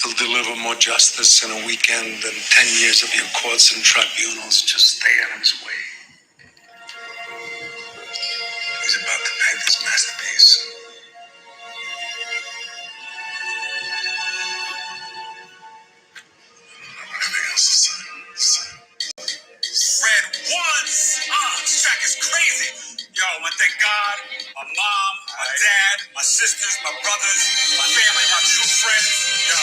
He'll deliver more justice in a weekend than 10 years of your courts and tribunals. Just stay out of his way. He's about to paint his masterpiece. Everything else is Red ones! This track is crazy. Yo, I thank God, my mom, my dad, my sisters, my brothers, my family, my true friends. Yo.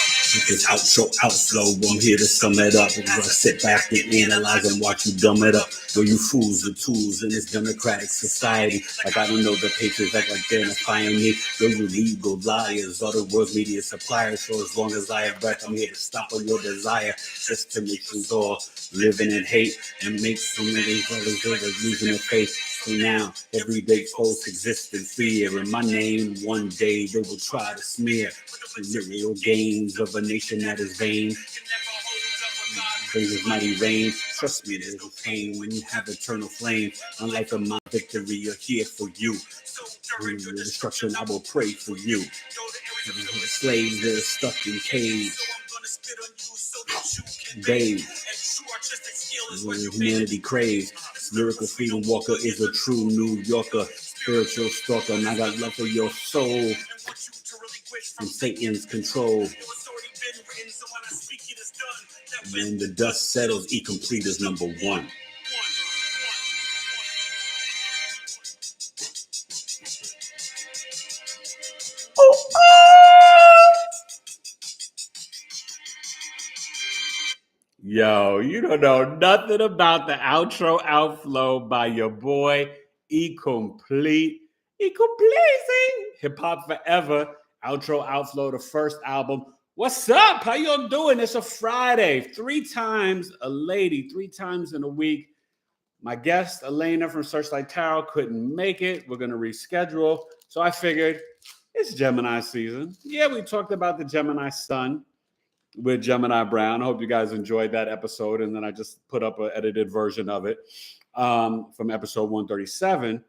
It's outflow. I'm here to sum it up. And I sit back and analyze and watch you dumb it up. Yo, you fools the tools in this democratic society. Like I don't know the patriots act like they're defying me. Yo, you legal liars, all the world's media suppliers. So as long as I have breath, I'm here to stop on your desire. Just to make you all living in hate and make so many brothers losing their faith. So now, every day folks exist in fear. In my name, one day they will try to smear the real gains of a nation that is vain. Brings his mighty reign. Trust me, there's a pain when you have eternal flame. My life and my victory are here for you. During your destruction, I will pray for you. The slaves that are stuck in cage. Babe, when humanity craves, lyrical freedom walker is a true New Yorker, spiritual stalker, and I got love for your soul from Satan's control. When the dust settles, E complete is number one. Yo, you don't know nothing about the outro outflow by your boy E Complete. E Complete. Hip Hop Forever. Outro outflow, the first album. What's up? How y'all doing? It's a Friday. 3 times a lady, 3 times in a week. My guest, Elena from Searchlight Tarot, couldn't make it. We're going to reschedule. So I figured it's Gemini season. Yeah, we talked about the Gemini sun with Gemini Brown. I hope you guys enjoyed that episode. And then I just put up an edited version of it from episode 137.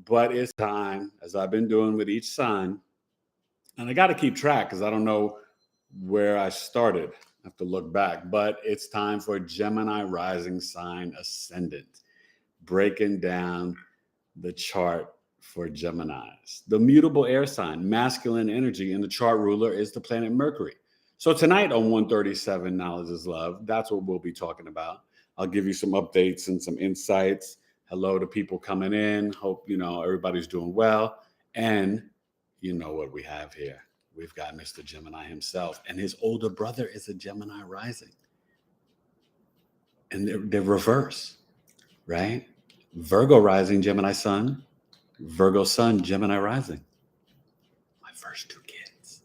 But it's time, as I've been doing with each sign. And I got to keep track because I don't know where I started. I have to look back. But it's time for Gemini rising sign ascendant. Breaking down the chart for Geminis. The mutable air sign, masculine energy in the chart ruler is the planet Mercury. So tonight on 137 Knowledge is Love, that's what we'll be talking about. I'll give you some updates and some insights. Hello to people coming in. Hope, everybody's doing well. And you know what we have here. We've got Mr. Gemini himself. And his older brother is a Gemini rising. And they're reverse, right? Virgo rising, Gemini sun. Virgo sun, Gemini rising. My first 2 kids.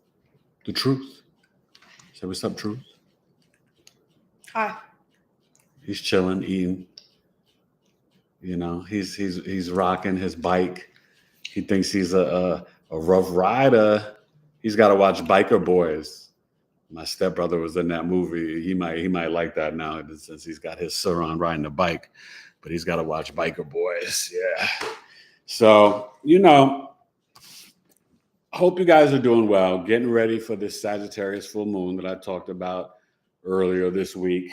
The truth. Say what's up, Truth? Hi. He's chilling, eating. He's rocking his bike. He thinks he's a rough rider. He's got to watch Biker Boys. My stepbrother was in that movie. He might like that now since he's got his Suron riding a bike. But he's got to watch Biker Boys. Yeah. So, I hope you guys are doing well, getting ready for this Sagittarius full moon that I talked about earlier this week.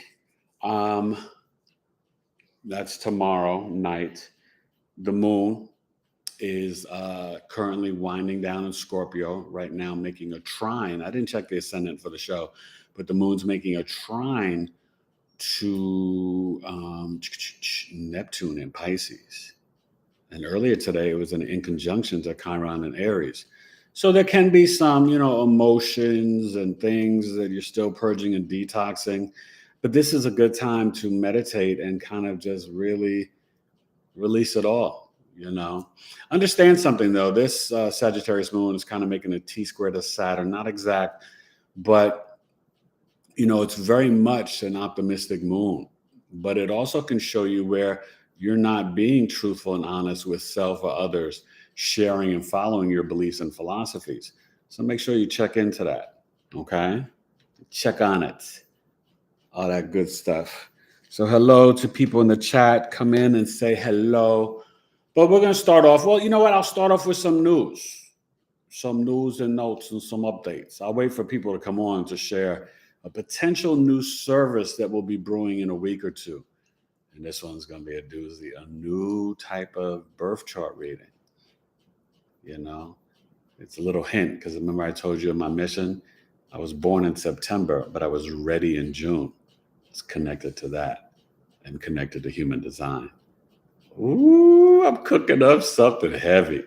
That's tomorrow night. The moon is currently winding down in Scorpio right now, making a trine. I didn't check the ascendant for the show, but the moon's making a trine to Neptune in Pisces. And earlier today, it was in conjunction to Chiron and Aries. So there can be some, emotions and things that you're still purging and detoxing. But this is a good time to meditate and kind of just really release it all, Understand something, though. This Sagittarius moon is kind of making a T-square to Saturn. Not exact, but, it's very much an optimistic moon. But it also can show you where you're not being truthful and honest with self or others, sharing and following your beliefs and philosophies. So make sure you check into that, okay? Check on it. All that good stuff. So hello to people in the chat. Come in and say hello. But we're going to start off. Well, you know what? I'll start off with some news. some news and notes and some updates. I'll wait for people to come on to share a potential new service that will be brewing in a week or two. And this one's going to be a doozy, a new type of birth chart reading. You know, it's a little hint because remember I told you in my mission, I was born in September, but I was ready in June. It's connected to that and connected to human design. Ooh, I'm cooking up something heavy.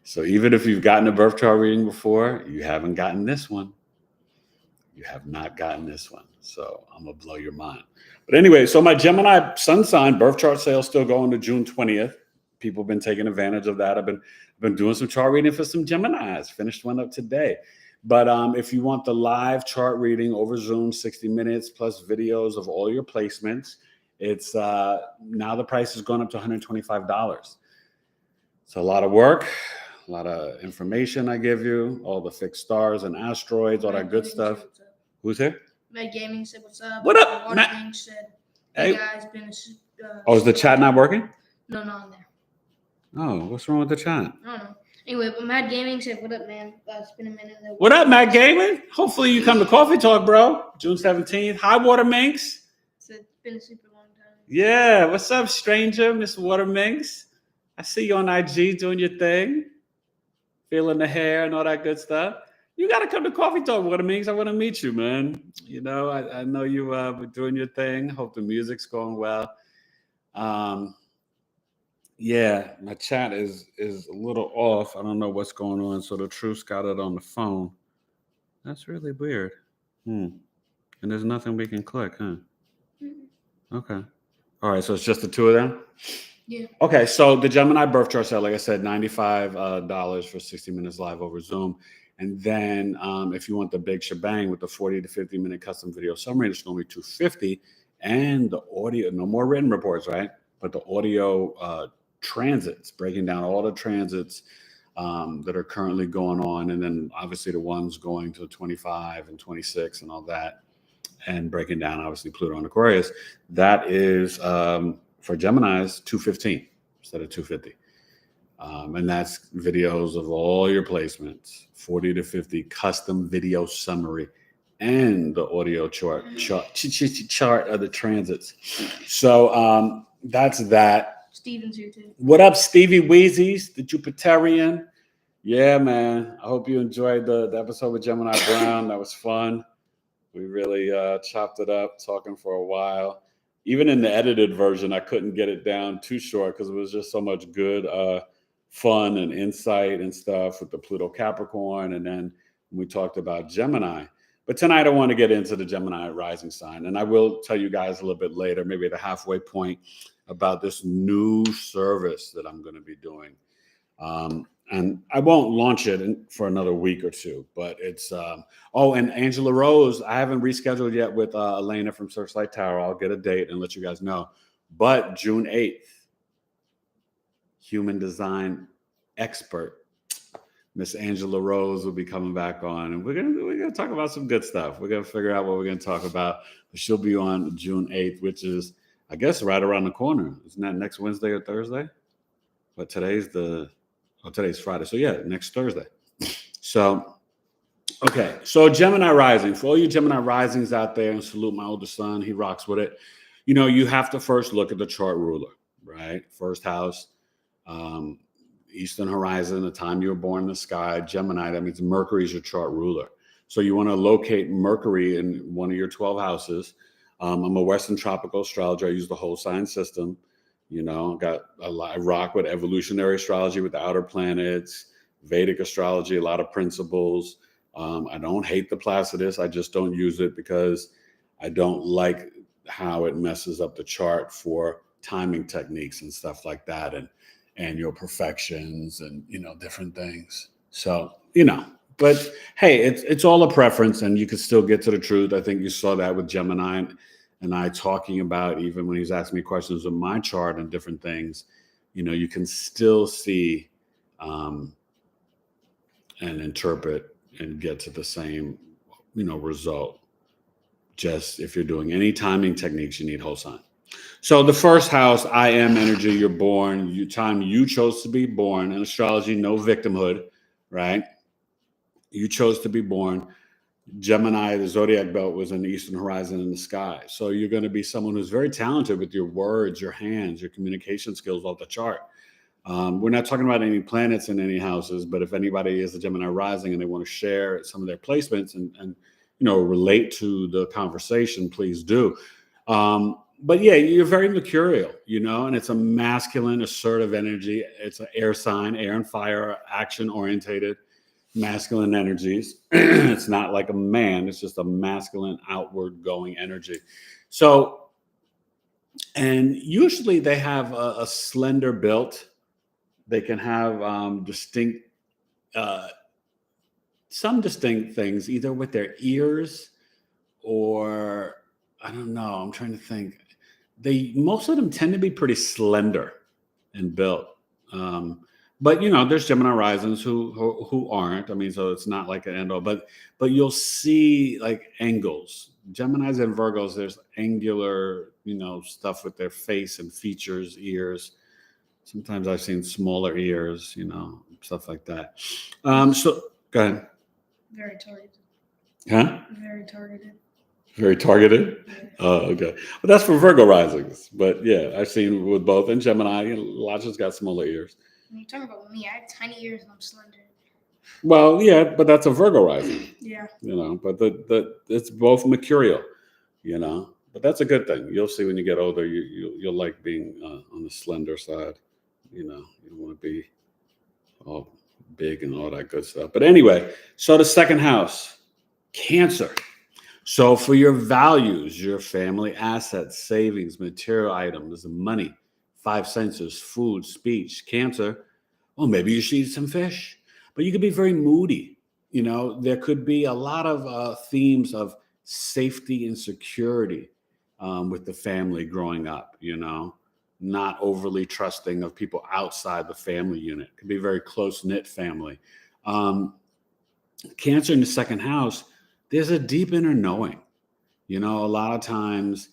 So even if you've gotten a birth chart reading before, you haven't gotten this one. You have not gotten this one. So I'm going to blow your mind. But anyway, so my Gemini sun sign birth chart sale still going to June 20th. People have been taking advantage of that. I've been doing some chart reading for some Geminis. Finished one up today. But if you want the live chart reading over Zoom, 60 minutes plus videos of all your placements, it's now the price has gone up to $125. It's a lot of work, a lot of information I give you, all the fixed stars and asteroids, all that good stuff. Who's here? Matt Gaming said, "What's up?" What up, Water Matt? King said, Hey. "Hey guys, been Oh, is the chat not working? No, not on there. Oh, what's wrong with the chat? I don't know. Anyway, but Matt Gaming said, "What up, man? It's been a minute." What up, Matt Gaming? Hopefully you come to Coffee Talk, bro. June 17th. Hi, Water Minx. It's been a super long time. Yeah, what's up, stranger, Miss Water Minx? I see you on IG doing your thing, feeling the hair and all that good stuff. You got to come to Coffee Talk, Water Minx. I want to meet you, man. You know, I know you were doing your thing. Hope the music's going well. Yeah, my chat is a little off. I don't know what's going on. So the truth's got it on the phone. That's really weird. And there's nothing we can click, huh? Okay. All right, so it's just the two of them? Yeah. Okay, so the Gemini birth chart sale, like I said, $95 for 60 minutes live over Zoom. And then if you want the big shebang with the 40 to 50 minute custom video summary, it's only $250. And the audio, no more written reports, right? But the audio transits, breaking down all the transits that are currently going on. And then obviously the ones going to 25 and 26 and all that. And breaking down, obviously, Pluto and Aquarius. That is, for Geminis, $215 instead of $250. And that's videos of all your placements, 40 to 50 custom video summary, and the audio chart of the transits. So that's that. Steven's here too. What up, Stevie Weezies, the Jupiterian? Yeah, man. I hope you enjoyed the episode with Gemini Brown. That was fun. We really chopped it up, talking for a while. Even in the edited version, I couldn't get it down too short because it was just so much good fun and insight and stuff with the Pluto Capricorn. And then we talked about Gemini. But tonight I want to get into the Gemini rising sign. And I will tell you guys a little bit later, maybe at the halfway point, about this new service that I'm going to be doing. And I won't launch it for another week or two, but it's, and Angela Rose, I haven't rescheduled yet with Elena from Searchlight Tower. I'll get a date and let you guys know. But June 8th, human design expert, Miss Angela Rose will be coming back on, and we're gonna talk about some good stuff. We're gonna figure out what we're gonna talk about. But she'll be on June 8th, which is, I guess, right around the corner. Isn't that next Wednesday or Thursday? But today's Friday. So yeah, next Thursday. So, okay. So Gemini rising, for all you Gemini risings out there, and salute my oldest son, he rocks with it. You know, you have to first look at the chart ruler, right? First house, Eastern horizon, the time you were born in the sky, Gemini, that means Mercury is your chart ruler. So you want to locate Mercury in one of your 12 houses. I'm a Western tropical astrologer. I use the whole sign system. You know, I rock with evolutionary astrology with the outer planets, Vedic astrology, a lot of principles. I don't hate the Placidus. I just don't use it because I don't like how it messes up the chart for timing techniques and stuff like that, and your perfections and, you know, different things. So, you know, but hey, it's all a preference, and you can still get to the truth. I think you saw that with Gemini and I talking about, even when he's asking me questions of my chart and different things, you know, you can still see and interpret and get to the same, you know, result. Just if you're doing any timing techniques, you need whole sign. So the first house, I am energy, you're born, time you chose to be born. In astrology, no victimhood, right? You chose to be born. Gemini, the zodiac belt, was in the eastern horizon in the sky. So you're going to be someone who's very talented with your words, your hands, your communication skills off the chart. We're not talking about any planets in any houses, but if anybody is a Gemini rising and they want to share some of their placements and relate to the conversation, please do. But yeah, you're very mercurial, and it's a masculine, assertive energy. It's an air sign, air and fire, action orientated, masculine energies. It's not like a man, it's just a masculine, outward going energy. So, and usually they have a slender build. They can have some distinct things, either with their ears or I don't know. I'm trying to think. Most of them tend to be pretty slender and built. But there's Gemini risings who aren't. I mean, so it's not like an end all. But you'll see like angles. Geminis and Virgos, there's angular, stuff with their face and features, ears. Sometimes I've seen smaller ears, stuff like that. So go ahead. Very targeted. Huh? Very targeted. Very targeted? Yeah. Oh, okay. Well, that's for Virgo risings. But yeah, I've seen with both. And Gemini, Lasha's got smaller ears. When you're talking about me, I have tiny ears and I'm slender. Well, yeah, but that's a Virgo rising. Yeah. But it's both mercurial, But that's a good thing. You'll see when you get older, you'll like being on the slender side. You don't want to be all big and all that good stuff. But anyway, so the second house, Cancer. So for your values, your family assets, savings, material items, money, five senses, food, speech, Cancer, well, maybe you should eat some fish, but you could be very moody. There could be a lot of themes of safety and security with the family growing up, not overly trusting of people outside the family unit. It could be a very close-knit family. Cancer in the second house, there's a deep inner knowing. A lot of times,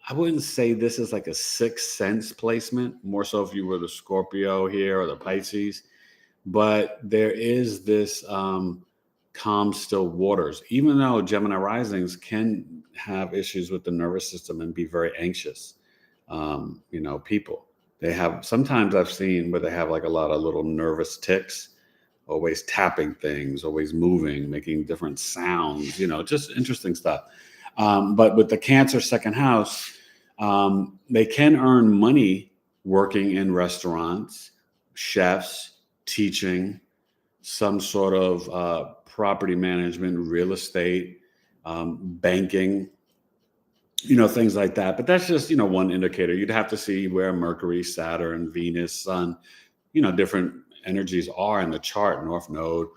I wouldn't say this is like a sixth sense placement, more so if you were the Scorpio here or the Pisces, but there is this calm, still waters, even though Gemini risings can have issues with the nervous system and be very anxious. People, sometimes I've seen where they have like a lot of little nervous tics, always tapping things, always moving, making different sounds, just interesting stuff. But with the Cancer second house, they can earn money working in restaurants, chefs, teaching, some sort of property management, real estate, banking, things like that. But that's just, one indicator. You'd have to see where Mercury, Saturn, Venus, Sun, different energies are in the chart, North Node.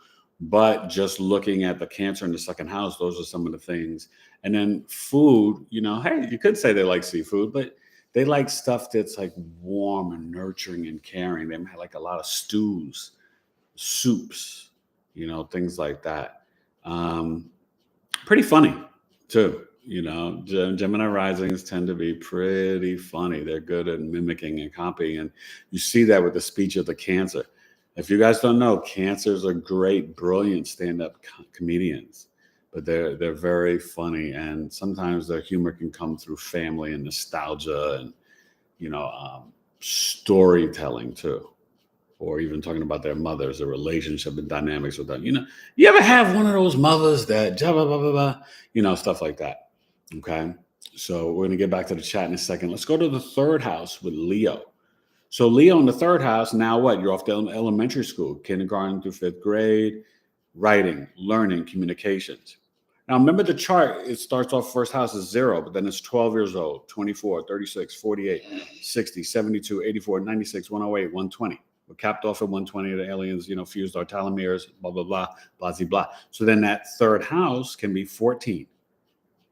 But just looking at the Cancer in the second house, those are some of the things. And then food, hey, you could say they like seafood, but they like stuff that's like warm and nurturing and caring. They have like a lot of stews, soups, things like that. Pretty funny too. Gemini risings tend to be pretty funny. They're good at mimicking and copying. And you see that with the speech of the Cancer. If you guys don't know, Cancers are great, brilliant stand-up comedians, but they're very funny. And sometimes their humor can come through family and nostalgia and, storytelling too. Or even talking about their mothers, the relationship and dynamics with them. You ever have one of those mothers that blah, blah, blah, blah, stuff like that. Okay. So we're going to get back to the chat in a second. Let's go to the third house with Leo. So Leo in the third house, now what? You're off to elementary school, kindergarten through fifth grade, writing, learning, communications. Now, remember the chart, it starts off first house is 0, but then it's 12 years old, 24, 36, 48, 60, 72, 84, 96, 108, 120. We're capped off at 120. The aliens, fused our telomeres, blah, blah, blah, blah, blah, blah. So then that third house can be 14,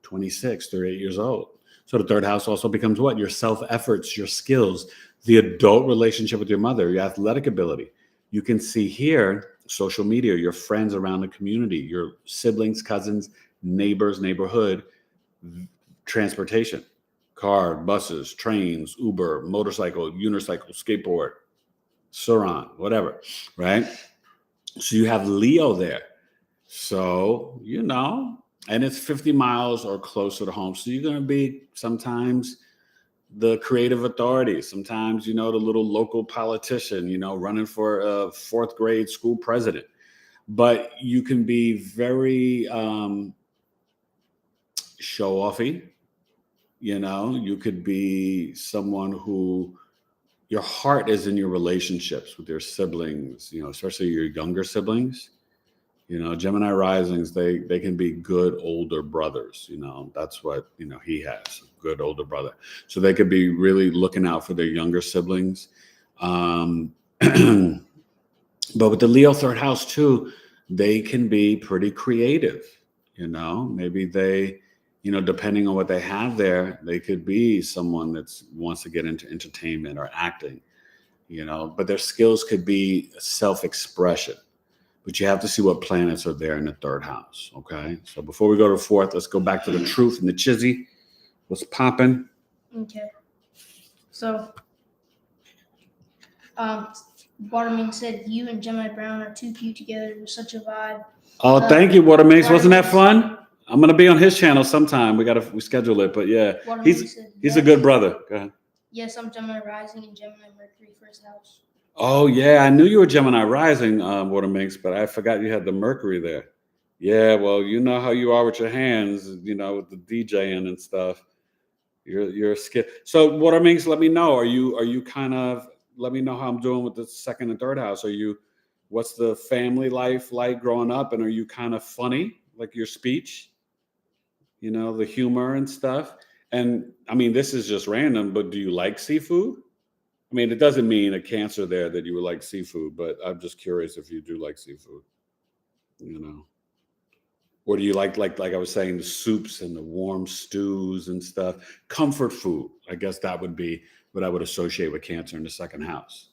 26, 38 years old. So the third house also becomes what? Your self-efforts, your skills, the adult relationship with your mother, your athletic ability. You can see here, social media, your friends around the community, your siblings, cousins, neighbors, neighborhood, transportation, car, buses, trains, Uber, motorcycle, unicycle, skateboard, Suran, whatever, right? So you have Leo there. So, and it's 50 miles or closer to home. So you're going to be sometimes the creative authority, sometimes, the little local politician, running for a fourth grade school president. But you can be very show offy. You could be someone who your heart is in your relationships with your siblings, especially your younger siblings. Gemini risings, they can be good older brothers. That's what, he has, a good older brother. So they could be really looking out for their younger siblings. But with the Leo third house too, they can be pretty creative. Maybe they, depending on what they have there, they could be someone that wants to get into entertainment or acting, but their skills could be self-expression. But you have to see what planets are there in the third house. Okay. So before we go to the fourth, let's go back to the truth and the chizzy. What's popping? Okay. So, Waterman said you and Gemini Brown are too cute together. It was such a vibe. Oh, thank you, Watermix. Wasn't that fun? I'm gonna be on his channel sometime. We schedule it, but yeah, he's a good brother. Go ahead. Yes, I'm Gemini rising and Gemini Mercury first house. Oh yeah, I knew you were Gemini rising, Watermix, but I forgot you had the Mercury there. Yeah, well, you know how you are with your hands, with the DJing and stuff. You're skilled. So Watermix, let me know. Are you kind of, let me know how I'm doing with the second and third house. What's the family life like growing up? And are you kind of funny, like your speech, the humor and stuff? And I mean, this is just random, but do you like seafood? I mean, it doesn't mean a Cancer there that you would like seafood, but I'm just curious if you do like seafood, Or do you like I was saying, the soups and the warm stews and stuff? Comfort food, I guess that would be what I would associate with Cancer in the second house.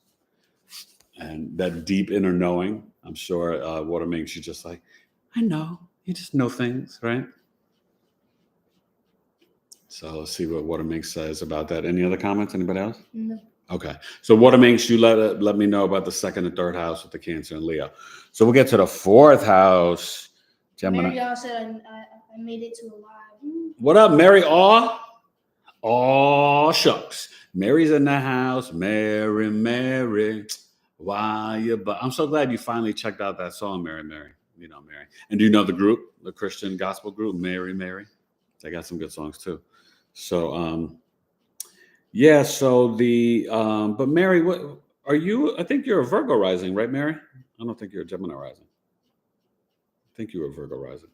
And that deep inner knowing, I'm sure Water makes you just like, I know. You just know things, right? So let's see what Water Minx says about that. Any other comments? Anybody else? No. Okay. So Water Minx, you let me know about the second and third house with the Cancer and Leo. So we'll get to the fourth house. Gemini. Mary said I made it to a live. What up, Mary? Aw, shucks. Mary's in the house. Mary. Why you? But I'm so glad you finally checked out that song, Mary. Mary. And do you know the group, the Christian gospel group, Mary? They got some good songs too. So, yeah. So but Mary, what are you? I think you're a Virgo rising, right, Mary? I don't think you're a Gemini rising. I think you're a Virgo rising.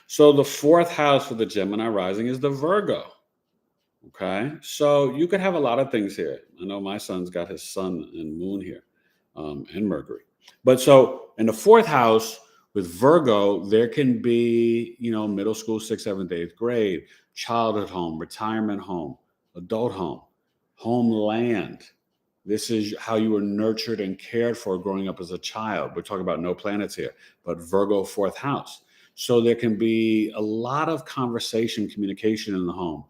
So the fourth house for the Gemini rising is the Virgo. Okay. So you could have a lot of things here. I know my son's got his sun and moon here, and Mercury. But so in the fourth house with Virgo, there can be, middle school, 6th, 7th, 8th grade, childhood home, retirement home, adult home, homeland. This is how you were nurtured and cared for growing up as a child. We're talking about no planets here, but Virgo, fourth house. So there can be a lot of conversation, communication in the home.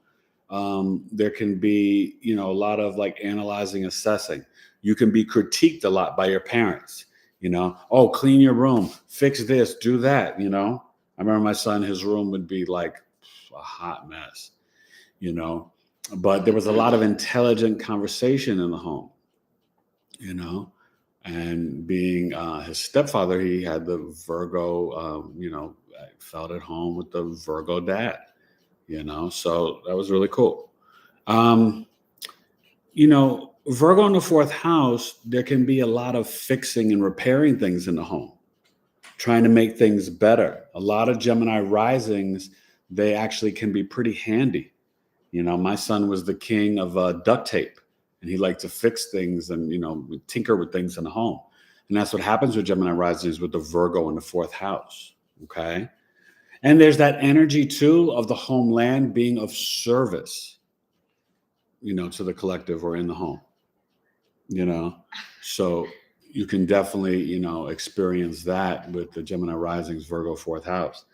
There can be, a lot of like analyzing, assessing. You can be critiqued a lot by your parents, oh, clean your room, fix this, do that. I remember my son, his room would be like a hot mess, but there was a lot of intelligent conversation in the home, and being his stepfather, he had the Virgo, felt at home with the Virgo dad. So that was really cool. Virgo in the fourth house, there can be a lot of fixing and repairing things in the home, trying to make things better. A lot of Gemini risings, they actually can be pretty handy. My son was the king of duct tape, and he liked to fix things and, tinker with things in the home. And that's what happens with Gemini risings with the Virgo in the fourth house. Okay. And there's that energy too of the homeland being of service, to the collective or in the home, so you can definitely, experience that with the Gemini risings, Virgo fourth house.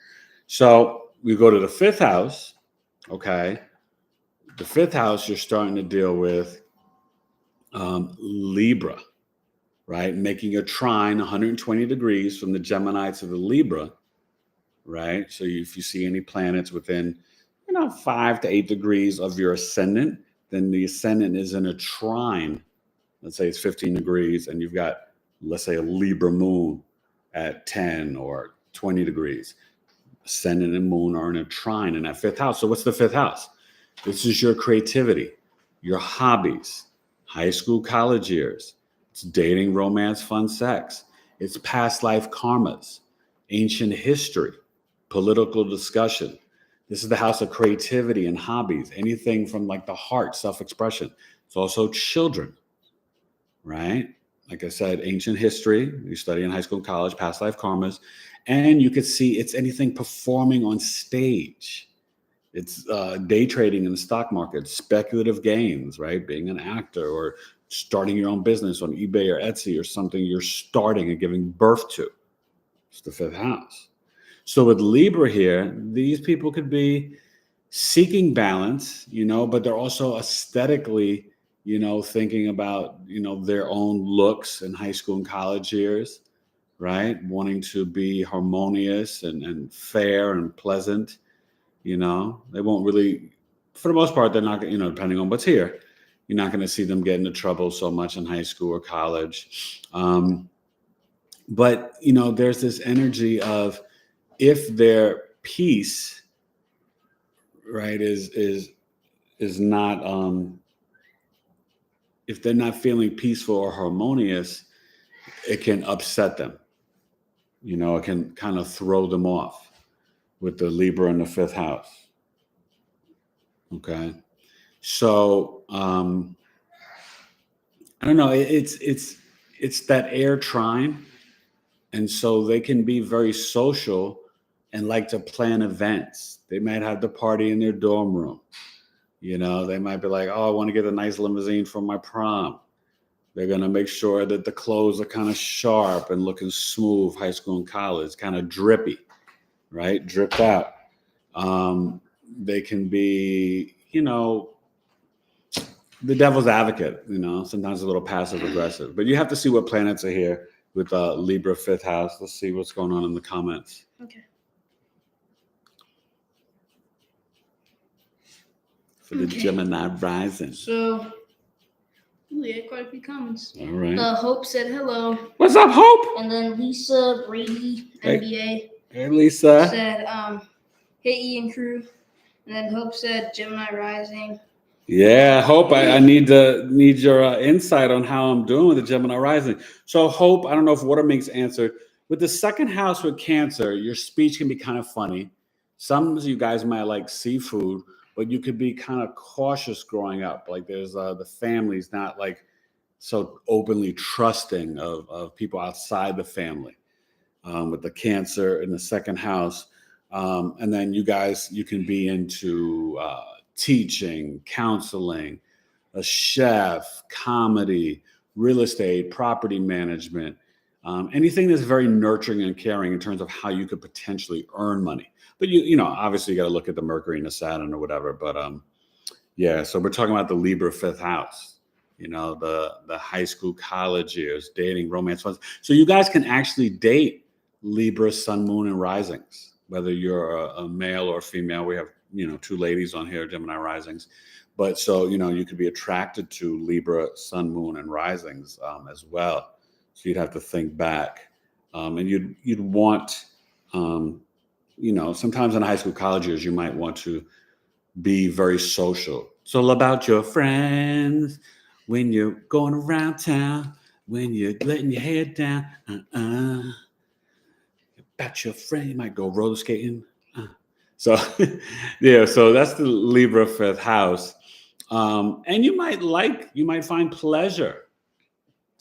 So we go to the fifth house. Okay. The fifth house, you're starting to deal with Libra, right? Making a trine 120 degrees from the Gemini to the Libra. right? So if you see any planets within, 5 to 8 degrees of your ascendant, then the ascendant is in a trine. Let's say it's 15 degrees, and you've got, let's say, a Libra moon at 10 or 20 degrees. Ascendant and moon are in a trine in that fifth house. So what's the fifth house? This is your creativity, your hobbies, high school, college years. It's dating, romance, fun, sex. It's past life karmas, ancient history, political discussion. This is the house of creativity and hobbies, anything from like the heart, self-expression. It's also children, right? Like I said, ancient history, you study in high school and college, past life karmas. And you could see it's anything performing on stage. It's day trading in the stock market, speculative gains, right? Being an actor or starting your own business on eBay or Etsy or something you're starting and giving birth to. It's the fifth house. So with Libra here, these people could be seeking balance, but they're also aesthetically, thinking about, their own looks in high school and college years, right? Wanting to be harmonious and fair and pleasant. They won't really, for the most part, they're not, depending on what's here, you're not going to see them get into trouble so much in high school or college. But, there's this energy of if their peace, right, is not, if they're not feeling peaceful or harmonious, it can upset them. It can kind of throw them off with the Libra in the fifth house. Okay. So, I don't know. It's that air trine. And so they can be very social and like to plan events. They might have the party in their dorm room. They might be like, oh, I want to get a nice limousine for my prom. They're going to make sure that the clothes are kind of sharp and looking smooth, high school and college, kind of drippy, right? Dripped out. They can be, the devil's advocate, sometimes a little passive aggressive. But you have to see what planets are here with Libra fifth house. Let's see what's going on in the comments. Okay. For the Gemini rising. So, we had quite a few comments. All right. Hope said hello. What's up, Hope? And then Lisa Brady, NBA, Hey, Lisa. said, hey, Ian crew. And then Hope said Gemini rising. Yeah, Hope, I need your insight on how I'm doing with the Gemini rising. So, Hope, I don't know if Water Minx answered. With the second house with Cancer, your speech can be kind of funny. Some of you guys might like seafood, but you could be kind of cautious growing up. Like there's the family's not like so openly trusting of people outside the family with the Cancer in the second house. And then you can be into teaching, counseling, a chef, comedy, real estate, property management, anything that's very nurturing and caring in terms of how you could potentially earn money. But obviously you got to look at the Mercury and the Saturn or whatever. But yeah, so we're talking about the Libra fifth house, the high school, college years, dating, romance, fun. So you guys can actually date Libra, sun, moon, and risings, whether you're a male or female. We have, two ladies on here, Gemini risings. But so, you could be attracted to Libra, sun, moon, and risings as well. So you'd have to think back. And you'd want, sometimes in high school, college years, you might want to be very social. It's all about your friends when you're going around town, when you're letting your head down. About your friend, you might go roller skating. So, yeah, so that's the Libra fifth house. And you might find pleasure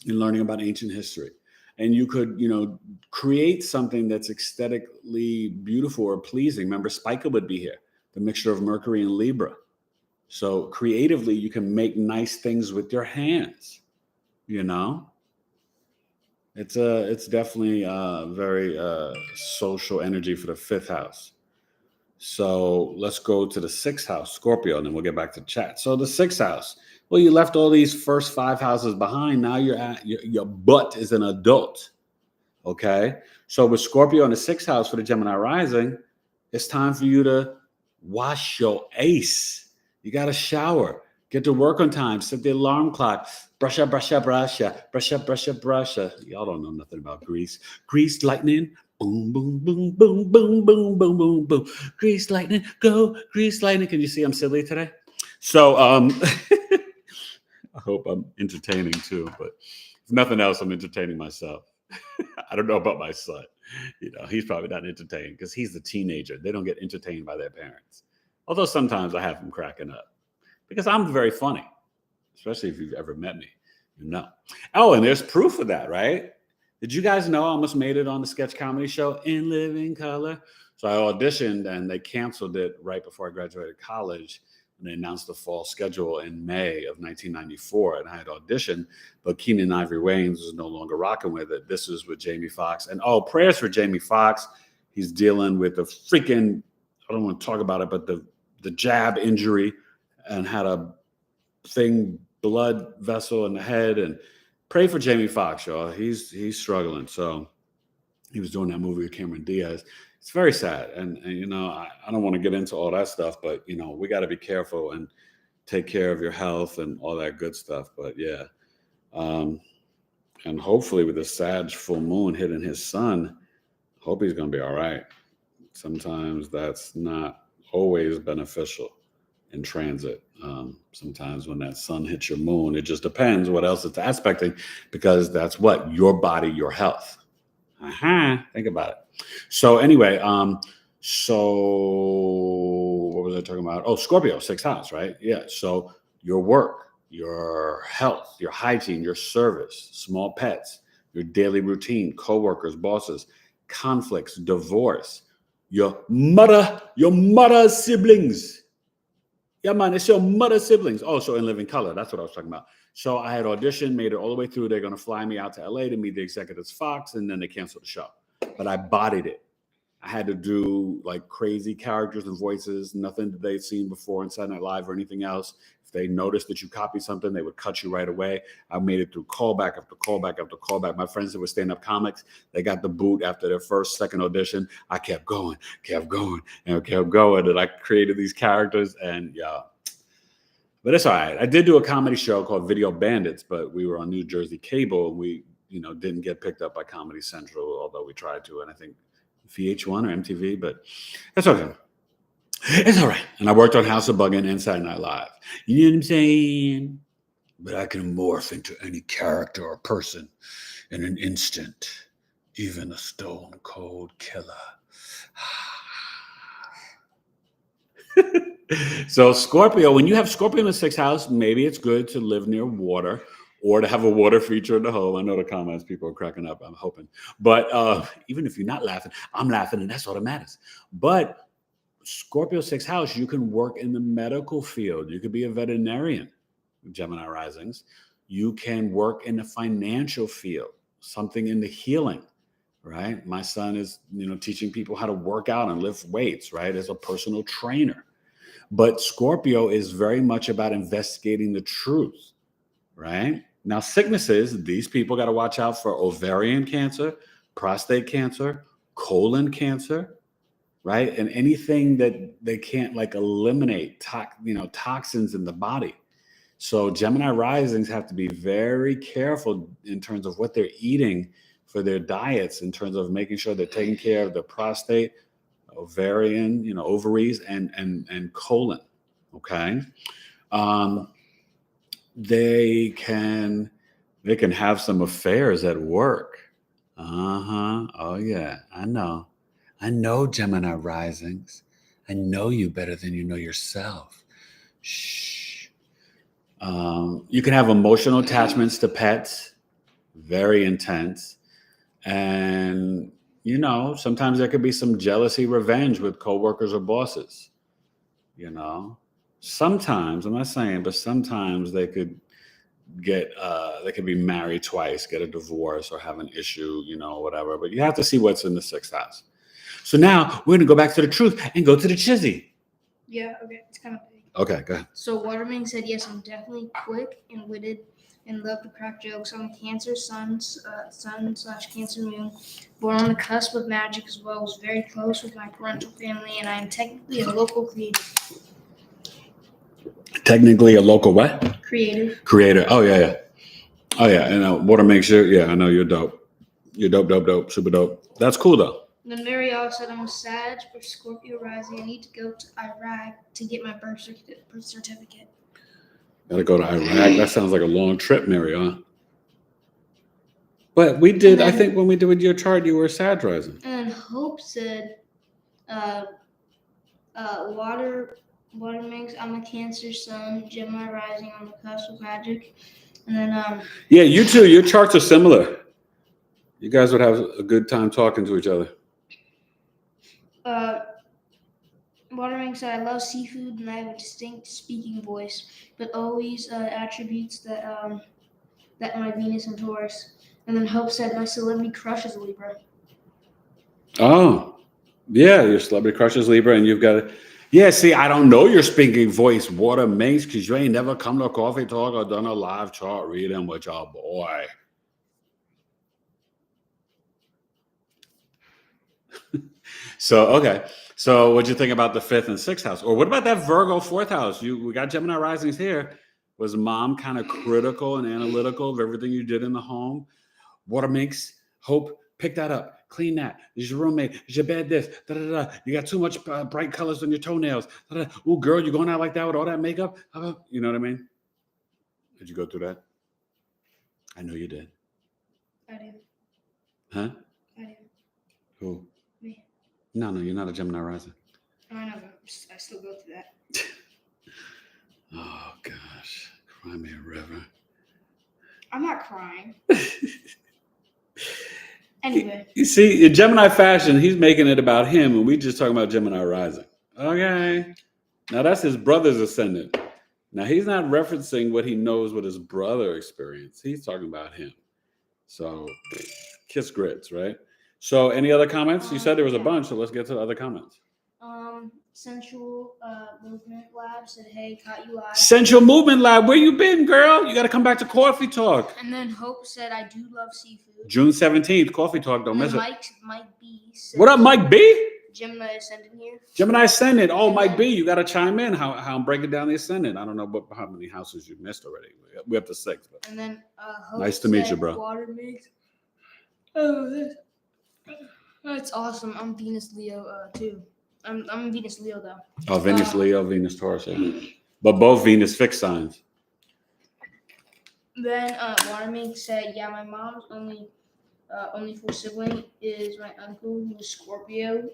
in learning about ancient history. And you could, create something that's aesthetically beautiful or pleasing. Remember, Spica would be here, the mixture of Mercury and Libra. So creatively, you can make nice things with your hands, It's definitely a very social energy for the fifth house. So let's go to the sixth house, Scorpio, and then we'll get back to chat. So the sixth house, well, you left all these first five houses behind. Now you're at your butt is an adult. Okay. So with Scorpio in the 6th house for the Gemini rising, it's time for you to wash your ace. You got to shower, get to work on time, set the alarm clock, brush up, brush up, brush up, brush up, brush up, brush up. Y'all don't know nothing about grease. Grease lightning, boom, boom, boom, boom, boom, boom, boom, boom, boom. Grease lightning, go, grease lightning. Can you see I'm silly today? So I hope I'm entertaining too, but if nothing else, I'm entertaining myself. I don't know about my son. He's probably not entertained because he's the teenager. They don't get entertained by their parents. Although sometimes I have them cracking up because I'm very funny, especially if you've ever met me, Oh, and there's proof of that, right? Did you guys know I almost made it on the sketch comedy show In Living Color? So I auditioned and they canceled it right before I graduated college. And they announced the fall schedule in May of 1994. And I had auditioned, but Keenan Ivory Wayans was no longer rocking with it. This was with Jamie Foxx. And prayers for Jamie Foxx. He's dealing with the freaking, I don't want to talk about it, but the jab injury and had a blood vessel in the head. And pray for Jamie Foxx, y'all. He's struggling. So he was doing that movie with Cameron Diaz. It's very sad. And I don't want to get into all that stuff, but, we got to be careful and take care of your health and all that good stuff. But yeah. And hopefully with the Sag full moon hitting his sun, hope he's going to be all right. Sometimes that's not always beneficial in transit. Sometimes when that sun hits your moon, it just depends what else it's aspecting, because that's what your body, your health. Think about it. So anyway, so what was I talking about? Oh, Scorpio, 6th house, right? Yeah. So your work, your health, your hygiene, your service, small pets, your daily routine, coworkers, bosses, conflicts, divorce, your mother's siblings. Yeah, man, it's your mother's siblings. Oh, so In Living Color. That's what I was talking about. So I had auditioned, made it all the way through. They're going to fly me out to LA to meet the executives Fox, and then they canceled the show. But I bodied it. I had to do like crazy characters and voices, nothing that they'd seen before in Saturday Night Live or anything else. If they noticed that you copied something, they would cut you right away. I made it through callback after callback after callback. My friends that were stand-up comics, they got the boot after their second audition. I kept going, and I created these characters, and yeah. But it's all right. I did do a comedy show called Video Bandits, but we were on New Jersey cable, and we, didn't get picked up by Comedy Central, although we tried to, and I think VH1 or MTV, but that's okay. It's all right. And I worked on House of Buggin' and Saturday Night Live. You know what I'm saying? But I can morph into any character or person in an instant, even a stone cold killer. So Scorpio, when you have Scorpio in the 6th house, maybe it's good to live near water or to have a water feature in the home. I know the comments, people are cracking up, I'm hoping. But even if you're not laughing, I'm laughing, and that's all that matters. But Scorpio 6th house, you can work in the medical field. You could be a veterinarian, Gemini risings. You can work in the financial field, something in the healing, right? My son is, teaching people how to work out and lift weights, right? As a personal trainer. But Scorpio is very much about investigating the truth, right? Now, sicknesses, these people got to watch out for ovarian cancer, prostate cancer, colon cancer, right? And anything that they can't eliminate, toxins in the body. So Gemini risings have to be very careful in terms of what they're eating for their diets, in terms of making sure they're taking care of the prostate, ovarian, ovaries, and colon. Okay. They can have some affairs at work. Oh yeah, I know, Gemini risings. I know you better than you know yourself. Shh. You can have emotional attachments to pets, very intense. And sometimes there could be some jealousy, revenge with coworkers or bosses. Sometimes, I'm not saying, but sometimes they could be married twice, get a divorce, or have an issue, whatever. But you have to see what's in the 6th house. So now we're going to go back to the truth and go to the chizzy. Yeah, okay. It's kind of big. Okay, go ahead. So Waterman said, yes, I'm definitely quick and witted, and love to crack jokes. I'm a Cancer sun/Cancer moon, born on the cusp of magic as well. Was very close with my parental family, and I am technically a local creative. Technically a local what? Creative. Creator. Oh yeah. Oh yeah. And water makes you. Yeah, I know you're dope. You're dope, super dope. That's cool though. Then Marielle said I'm a Sag or Scorpio rising. I need to go to Iraq to get my birth certificate. Gotta go to Iraq. That sounds like a long trip, Marielle. But we did. I think when we did with your chart, you were Sag rising. And Hope said, water makes. I'm a Cancer sun, Gemini rising on the cusp of magic. And then yeah, you too. Your charts are similar. You guys would have a good time talking to each other. Waterman said, I love seafood and I have a distinct speaking voice, but always attributes that my Venus and Taurus. And then Hope said, my celebrity crush is a Libra. Oh, yeah, your celebrity crush is Libra, and you've got it. Yeah, see, I don't know your speaking voice, Water Minx, because you ain't never come to a coffee talk or done a live chart reading with your boy. So, okay. So what'd you think about the 5th and 6th house? Or what about that Virgo 4th house? We got Gemini risings here. Was mom kind of critical and analytical of everything you did in the home? Water Minx, Hope, pick that up. Clean that. Is your roommate? Is your bed this? Da, da, da. You got too much bright colors on your toenails. Da, da. Ooh, girl, you going out like that with all that makeup? You know what I mean? Did you go through that? I know you did. I did. Huh? I did. Who? Me. No, you're not a Gemini rising. I know, but I still go through that. Oh, gosh. Cry me a river. I'm not crying. Anyway. You see, in Gemini fashion, he's making it about him, and we just talking about Gemini rising. Okay. Now, that's his brother's ascendant. Now, he's not referencing what he knows what his brother experienced. He's talking about him. So, kiss grits, right? So, any other comments? You said there was a bunch, so let's get to the other comments. Sensual Movement Lab said, hey, caught you live. Sensual Movement Lab, where you been, girl? You got to come back to Coffee Talk. And then Hope said, I do love seafood. June 17th, Coffee Talk, don't miss it. Mike B said, what up, Mike B? Gemini Ascendant here. Gemini Ascendant. Oh, and Mike B, you got to chime in how I'm breaking down the Ascendant. I don't know how many houses you missed already. We're up to 6. But. And then Hope nice to meet you, bro. Water makes. Oh, that's awesome. I'm Venus Leo too. I'm Venus Leo though. Oh, Venus Leo, Venus Taurus. But both Venus fixed signs. Then Waterman said, yeah, my mom's only full sibling is my uncle who's Scorpio.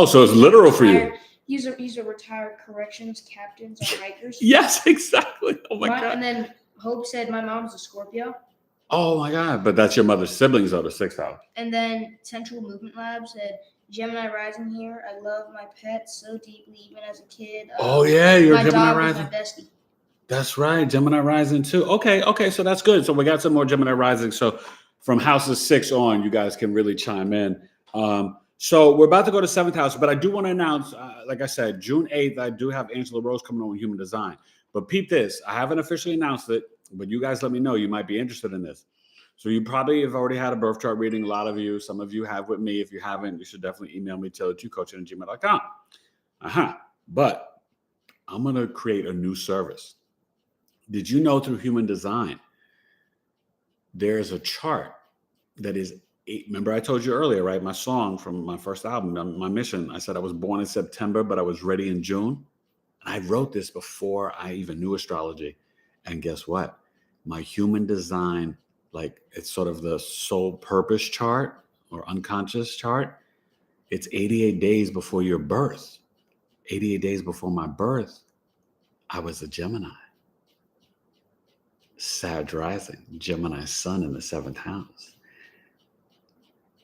So it's literal for you. He's a retired corrections captain on Rikers. Yes, exactly. Oh my God. And then Hope said my mom's a Scorpio. Oh my God. But that's your mother's siblings are the 6th house. And then Central Movement Lab said, Gemini rising here. I love my pets so deeply, even as a kid. Oh yeah, you're my Gemini dog rising. Was my bestie. That's right, Gemini rising too. Okay, so that's good. So we got some more Gemini rising. So from houses 6 on, you guys can really chime in. So we're about to go to 7th house, but I do want to announce, like I said, June 8th, I do have Angela Rose coming on with Human Design. But peep this, I haven't officially announced it, but you guys let me know. You might be interested in this. So you probably have already had a birth chart reading. A lot of you, some of you have with me. If you haven't, you should definitely email me, taylor2coaching@gmail.com. But I'm going to create a new service. Did you know through Human Design, there's a chart that is, remember I told you earlier, right? My song from my first album, My Mission, I said I was born in September, but I was ready in June. And I wrote this before I even knew astrology. And guess what? My Human Design, like it's sort of the soul purpose chart or unconscious chart. It's 88 days before your birth. 88 days before my birth, I was a Gemini. Sag rising, Gemini sun in the 7th house.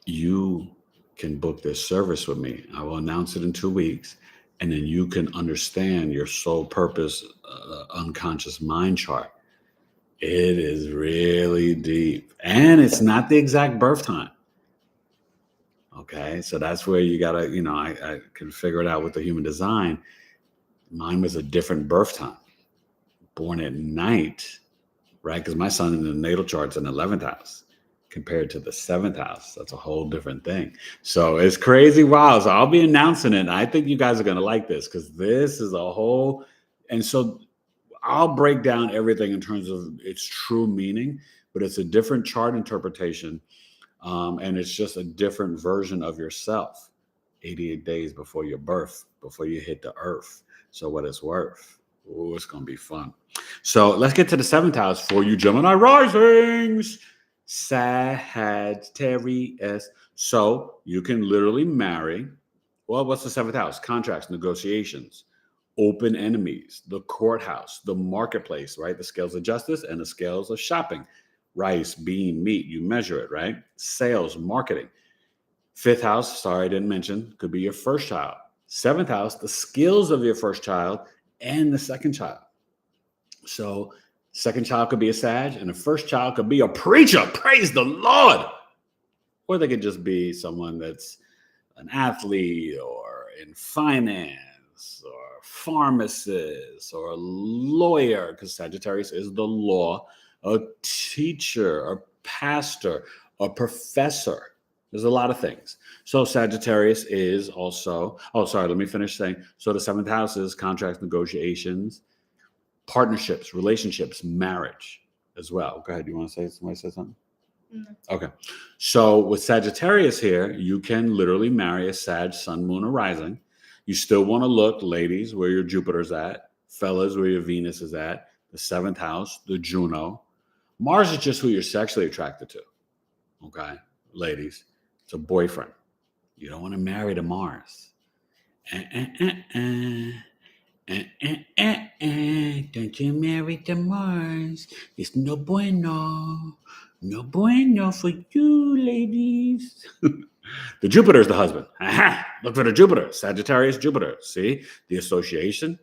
You can book this service with me. I will announce it in 2 weeks. And then you can understand your soul purpose, unconscious mind chart. It is really deep. And it's not the exact birth time. Okay, so that's where you gotta, I can figure it out with the Human Design. Mine was a different birth time. Born at night, right? Because my sun in the natal chart's in the 11th house compared to the 7th house. That's a whole different thing. So it's crazy wild. So I'll be announcing it. I think you guys are going to like this because this is a whole. And so I'll break down everything in terms of its true meaning, but it's a different chart interpretation. And it's just a different version of yourself 88 days before your birth, before you hit the earth. So what it's worth. Oh, it's going to be fun. So let's get to the 7th house for you Gemini risings. Sagittarius. So you can literally marry. Well, what's the 7th house? Contracts, negotiations, open enemies, the courthouse, the marketplace, right? The scales of justice and the scales of shopping. Rice, bean, meat, you measure it, right? Sales, marketing. 5th house, sorry, I didn't mention, could be your first child. 7th house, the skills of your first child and the second child. So second child could be a Sag and the first child could be a preacher. Praise the Lord. Or they could just be someone that's an athlete or in finance or pharmacist or a lawyer, because Sagittarius is the law, a teacher, a pastor, a professor. There's a lot of things. So Sagittarius is also, let me finish saying. So the 7th house is contracts, negotiations, partnerships, relationships, marriage as well. Go ahead. You want to say, somebody say something? No. Okay. So with Sagittarius here, you can literally marry a Sag, Sun, Moon, or Rising. You still want to look, ladies, where your Jupiter's at, fellas, where your Venus is at, the 7th house, the Juno. Mars is just who you're sexually attracted to. Okay, ladies, it's a boyfriend. You don't want to marry to Mars. Don't you marry to Mars. It's no bueno. No bueno for you, ladies. The Jupiter is the husband. Aha! Look for the Jupiter. Sagittarius, Jupiter. See the association?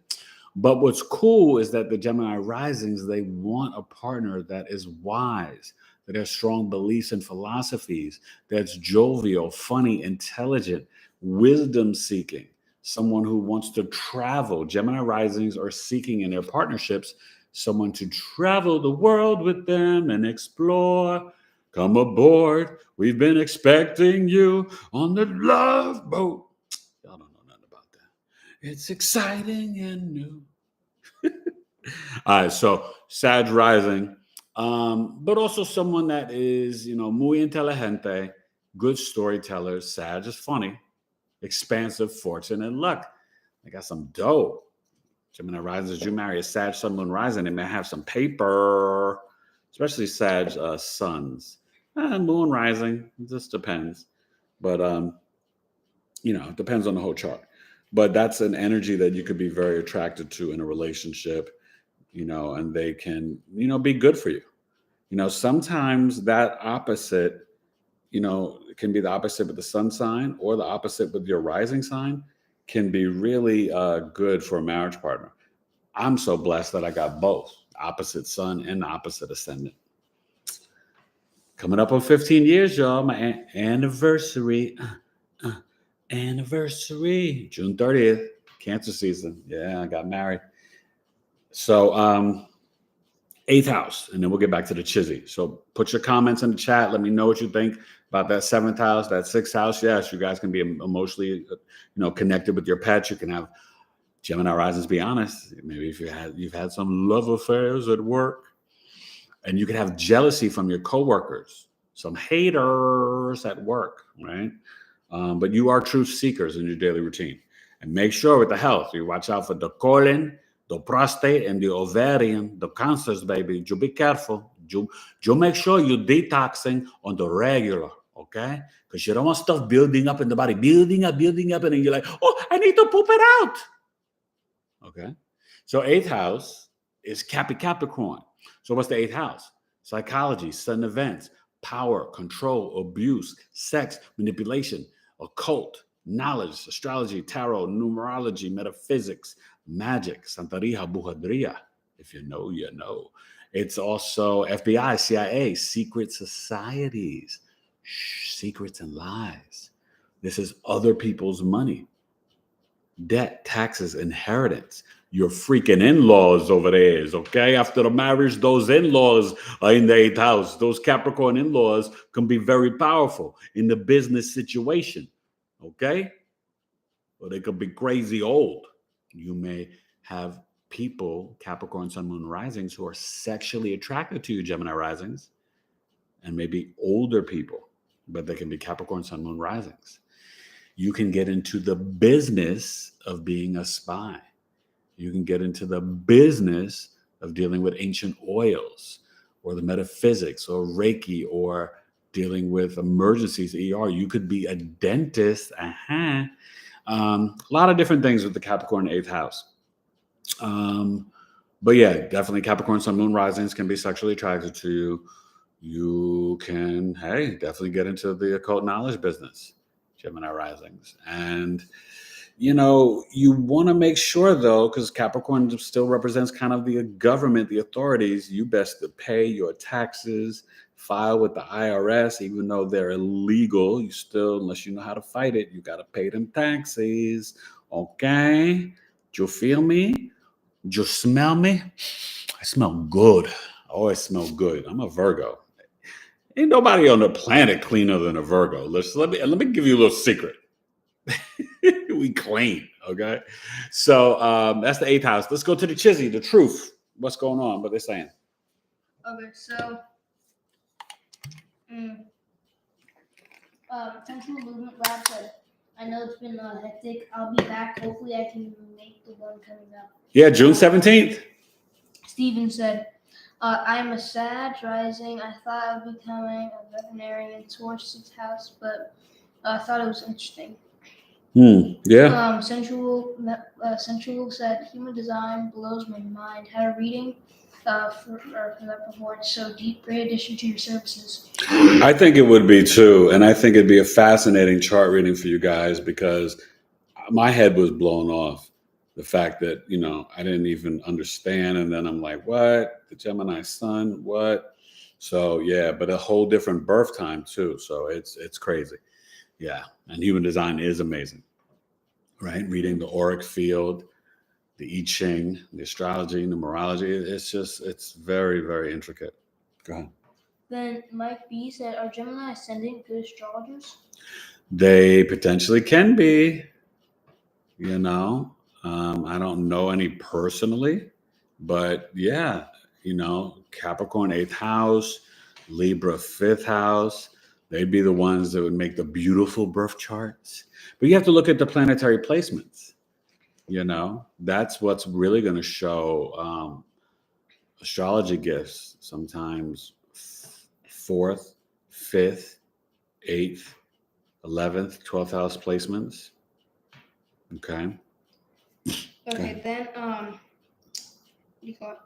But what's cool is that the Gemini risings, they want a partner that is wise, that has strong beliefs and philosophies, that's jovial, funny, intelligent, wisdom seeking, someone who wants to travel. Gemini risings are seeking in their partnerships someone to travel the world with them and explore. Come aboard. We've been expecting you on the love boat. Y'all don't know nothing about that. It's exciting and new. All right, so Sag rising, but also someone that is, muy inteligente, good storyteller. Sag is funny, expansive, fortune, and luck. They got some dough. Gemini risings, you marry a Sag, Sun, Moon rising, they may have some paper, especially Sag sons. Moon rising, it just depends. But, it depends on the whole chart. But that's an energy that you could be very attracted to in a relationship, and they can, be good for you. Sometimes that opposite, it can be the opposite with the sun sign or the opposite with your rising sign can be really good for a marriage partner. I'm so blessed that I got both, opposite sun and the opposite ascendant. Coming up on 15 years, y'all, my anniversary, June 30th, Cancer season. Yeah, I got married. So, 8th house, and then we'll get back to the chizzy. So put your comments in the chat. Let me know what you think about that 7th house, that 6th house. Yes, you guys can be emotionally, connected with your pets. You can have Gemini risings. Be honest. Maybe if you've had some love affairs at work, and you can have jealousy from your coworkers, some haters at work, right? But you are truth seekers in your daily routine. And make sure with the health, you watch out for the colon, the prostate, and the ovarian, the cancers, baby. You be careful. You make sure you're detoxing on the regular, okay? Because you don't want stuff building up in the body, building up, and then you're like, oh, I need to poop it out. Okay? So 8th house is Capricorn. So what's the 8th house? Psychology, sudden events, power, control, abuse, sex, manipulation, occult, knowledge, astrology, tarot, numerology, metaphysics, magic, Santeria, Brujeria. If you know, you know. It's also FBI, CIA, secret societies, secrets and lies. This is other people's money, debt, taxes, inheritance. your freaking in-laws over there is, okay? After the marriage, those in-laws are in the 8th house. Those Capricorn in-laws can be very powerful in the business situation, okay? Or they could be crazy old. You may have people, Capricorn, Sun, Moon, Risings, who are sexually attracted to you, Gemini Risings, and maybe older people, but they can be Capricorn, Sun, Moon, Risings. You can get into the business of being a spy. You can get into the business of dealing with ancient oils or the metaphysics or Reiki or dealing with emergencies, ER. You could be a dentist. A lot of different things with the Capricorn 8th house. But yeah, definitely Capricorn, Sun, Moon, Risings can be sexually attracted to you. You can, definitely get into the occult knowledge business, Gemini Risings. And, you want to make sure, though, because Capricorn still represents kind of the government, the authorities, you best to pay your taxes, file with the IRS, even though they're illegal. You still, unless you know how to fight it, you got to pay them taxes. Okay? Do you feel me? Do you smell me? I smell good. I always smell good. I'm a Virgo. Ain't nobody on the planet cleaner than a Virgo. Let me give you a little secret. We clean, okay? So that's the 8th house. Let's go to the Chizzy, the truth. What's going on? What they're saying? Okay, so Central Movement Lab said, I know it's been hectic. I'll be back. Hopefully I can make the one coming up. Yeah, June 17th. Steven said, I am a Sag rising. I thought I would be becoming a veterinarian towards 6th house, but I thought it was interesting. Yeah. Sensual said, human design blows my mind. Had a reading for that before. It's so deep. Great addition to your services. I think it would be too. And I think it'd be a fascinating chart reading for you guys because my head was blown off. The fact that, I didn't even understand. And then I'm like, what? The Gemini sun? What? So, yeah, but a whole different birth time too. So it's crazy. Yeah. And human design is amazing, right? Reading the auric field, the I Ching, the astrology, numerology. It's very, very intricate. Go ahead. Then Mike B said, are Gemini Ascendant good astrologers? They potentially can be, I don't know any personally, but yeah, Capricorn 8th house, Libra 5th house, they'd be the ones that would make the beautiful birth charts. But you have to look at the planetary placements. That's what's really going to show astrology gifts. Sometimes 4th, 5th, 8th, 11th, 12th house placements. Okay. Okay, then what do you call it?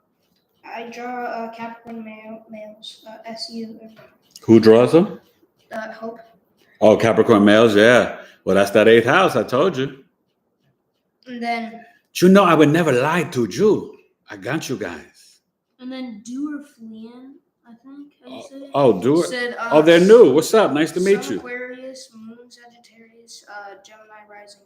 I draw Capricorn males. SU. Who draws them? Hope. Oh, Capricorn males, yeah. Well, that's that 8th house. I told you. And then. I would never lie to you. I got you guys. And then Doer Flean, I think. How you say it? Oh, Doer. Said, they're new. What's up? Nice to meet you. Aquarius, Moon, Sagittarius, Gemini rising.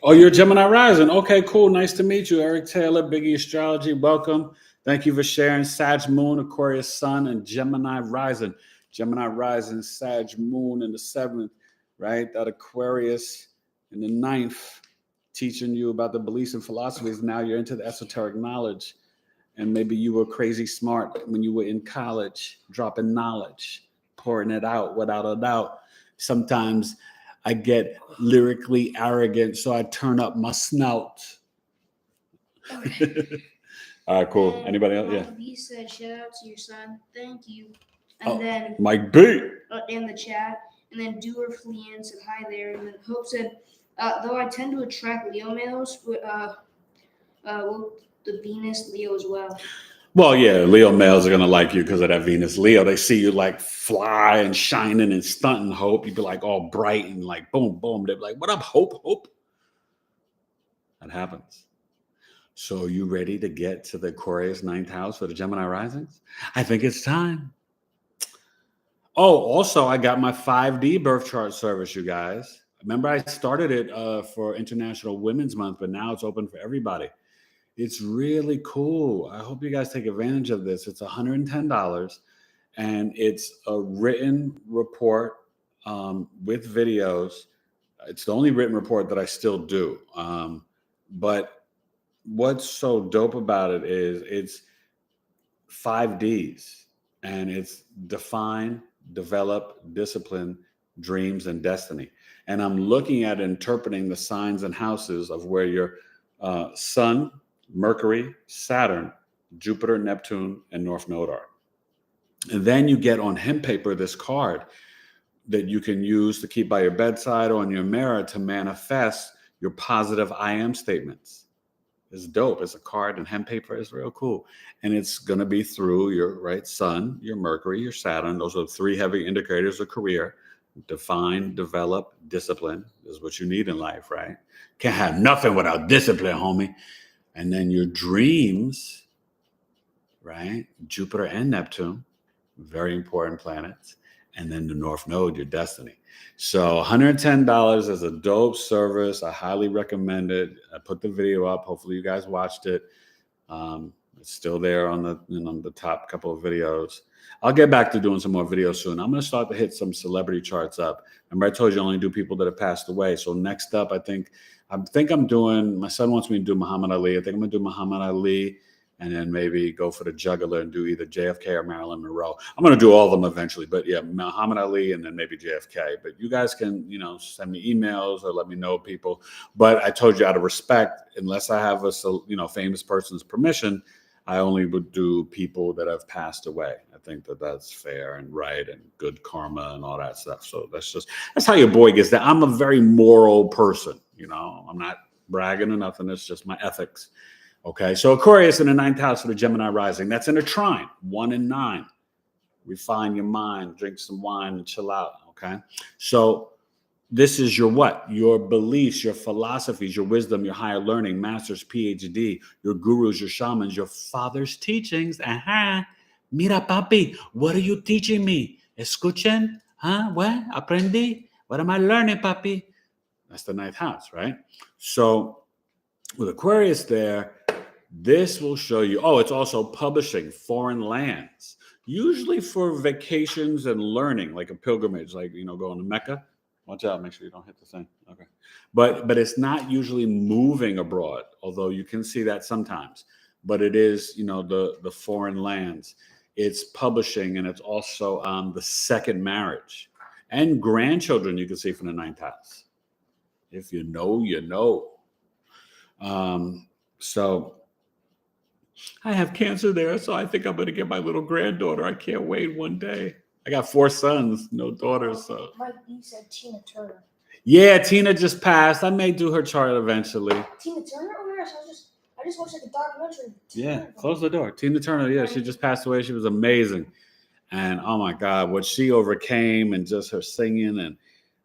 Oh, you're Gemini rising. Okay, cool. Nice to meet you, Eric Taylor, Biggie Astrology. Welcome. Thank you for sharing Sag Moon, Aquarius Sun, and Gemini rising. Gemini rising, Sag Moon in the 7th, right? That Aquarius in the 9th, teaching you about the beliefs and philosophies. Now you're into the esoteric knowledge. And maybe you were crazy smart when you were in college, dropping knowledge, pouring it out without a doubt. Sometimes I get lyrically arrogant, so I turn up my snout. Okay. All right, cool. Anybody else? Mike B said, shout out to your son. Thank you. And then Mike B in the chat. And then Doer Flean said hi there. And then Hope said, though I tend to attract Leo males, will the Venus Leo as well. Well, yeah, Leo males are gonna like you because of that Venus Leo. They see you like fly and shining and stunting, Hope. You'd be like all bright and like boom, boom. They'd be like, "What up, Hope? Hope?" That happens. So you ready to get to the Aquarius 9th house for the Gemini risings? I think it's time. Oh, also, I got my 5D birth chart service, you guys. Remember, I started it for International Women's Month, but now it's open for everybody. It's really cool. I hope you guys take advantage of this. It's $110, and it's a written report with videos. It's the only written report that I still do. But what's so dope about it is it's 5 Ds, and it's define, develop, discipline, dreams, and destiny. And I'm looking at interpreting the signs and houses of where your sun, Mercury, Saturn, Jupiter, Neptune, and North Node are. And then you get on hemp paper this card that you can use to keep by your bedside or on your mirror to manifest your positive I am statements. It's dope. It's a card and hemp paper. It's real cool. And it's going to be through your sun, your Mercury, your Saturn. Those are 3 heavy indicators of career. Define, develop, discipline is what you need in life, right? Can't have nothing without discipline, homie. And then your dreams, right? Jupiter and Neptune, very important planets. And then the North Node, your destiny. So $110 is a dope service. I highly recommend it. I put the video up. Hopefully you guys watched it. It's still there on the top couple of videos. I'll get back to doing some more videos soon. I'm going to start to hit some celebrity charts up. Remember, I told you I only do people that have passed away. So next up, I think I'm doing, my son wants me to do Muhammad Ali. I think I'm going to do Muhammad Ali, and then maybe go for the juggler and do either JFK or Marilyn Monroe. I'm going to do all of them eventually, but yeah, Muhammad Ali and then maybe JFK. But you guys can, send me emails or let me know people. But I told you, out of respect, unless I have a famous person's permission, I only would do people that have passed away. I think that's fair and right and good karma and all that stuff. So that's how your boy gets that. I'm a very moral person. I'm not bragging or nothing. It's just my ethics. Okay, so Aquarius in the 9th house for the Gemini rising. That's in a trine, 1 and 9. Refine your mind, drink some wine, and chill out. Okay, so this is your what? Your beliefs, your philosophies, your wisdom, your higher learning, master's, PhD, your gurus, your shamans, your father's teachings. Mira, papi, what are you teaching me? Escuchen? What? Aprendí? What am I learning, papi? That's the 9th house, right? So with Aquarius there, this will show you, it's also publishing foreign lands, usually for vacations and learning, like a pilgrimage, like, going to Mecca. Watch out, make sure you don't hit the thing. Okay. But it's not usually moving abroad, although you can see that sometimes. But it is, the foreign lands. It's publishing, and it's also the second marriage. And grandchildren you can see from the 9th house. If you know, you know. So I have Cancer there, so I think I'm going to get my little granddaughter. I can't wait one day. I got 4 sons, no daughters. So Mike B said Tina Turner. Yeah, Tina just passed. I may do her chart eventually. Tina Turner? Oh my gosh, I just watched a documentary. Yeah, close the door. Tina Turner, yeah, she just passed away. She was amazing. And oh my God, what she overcame, and just her singing. And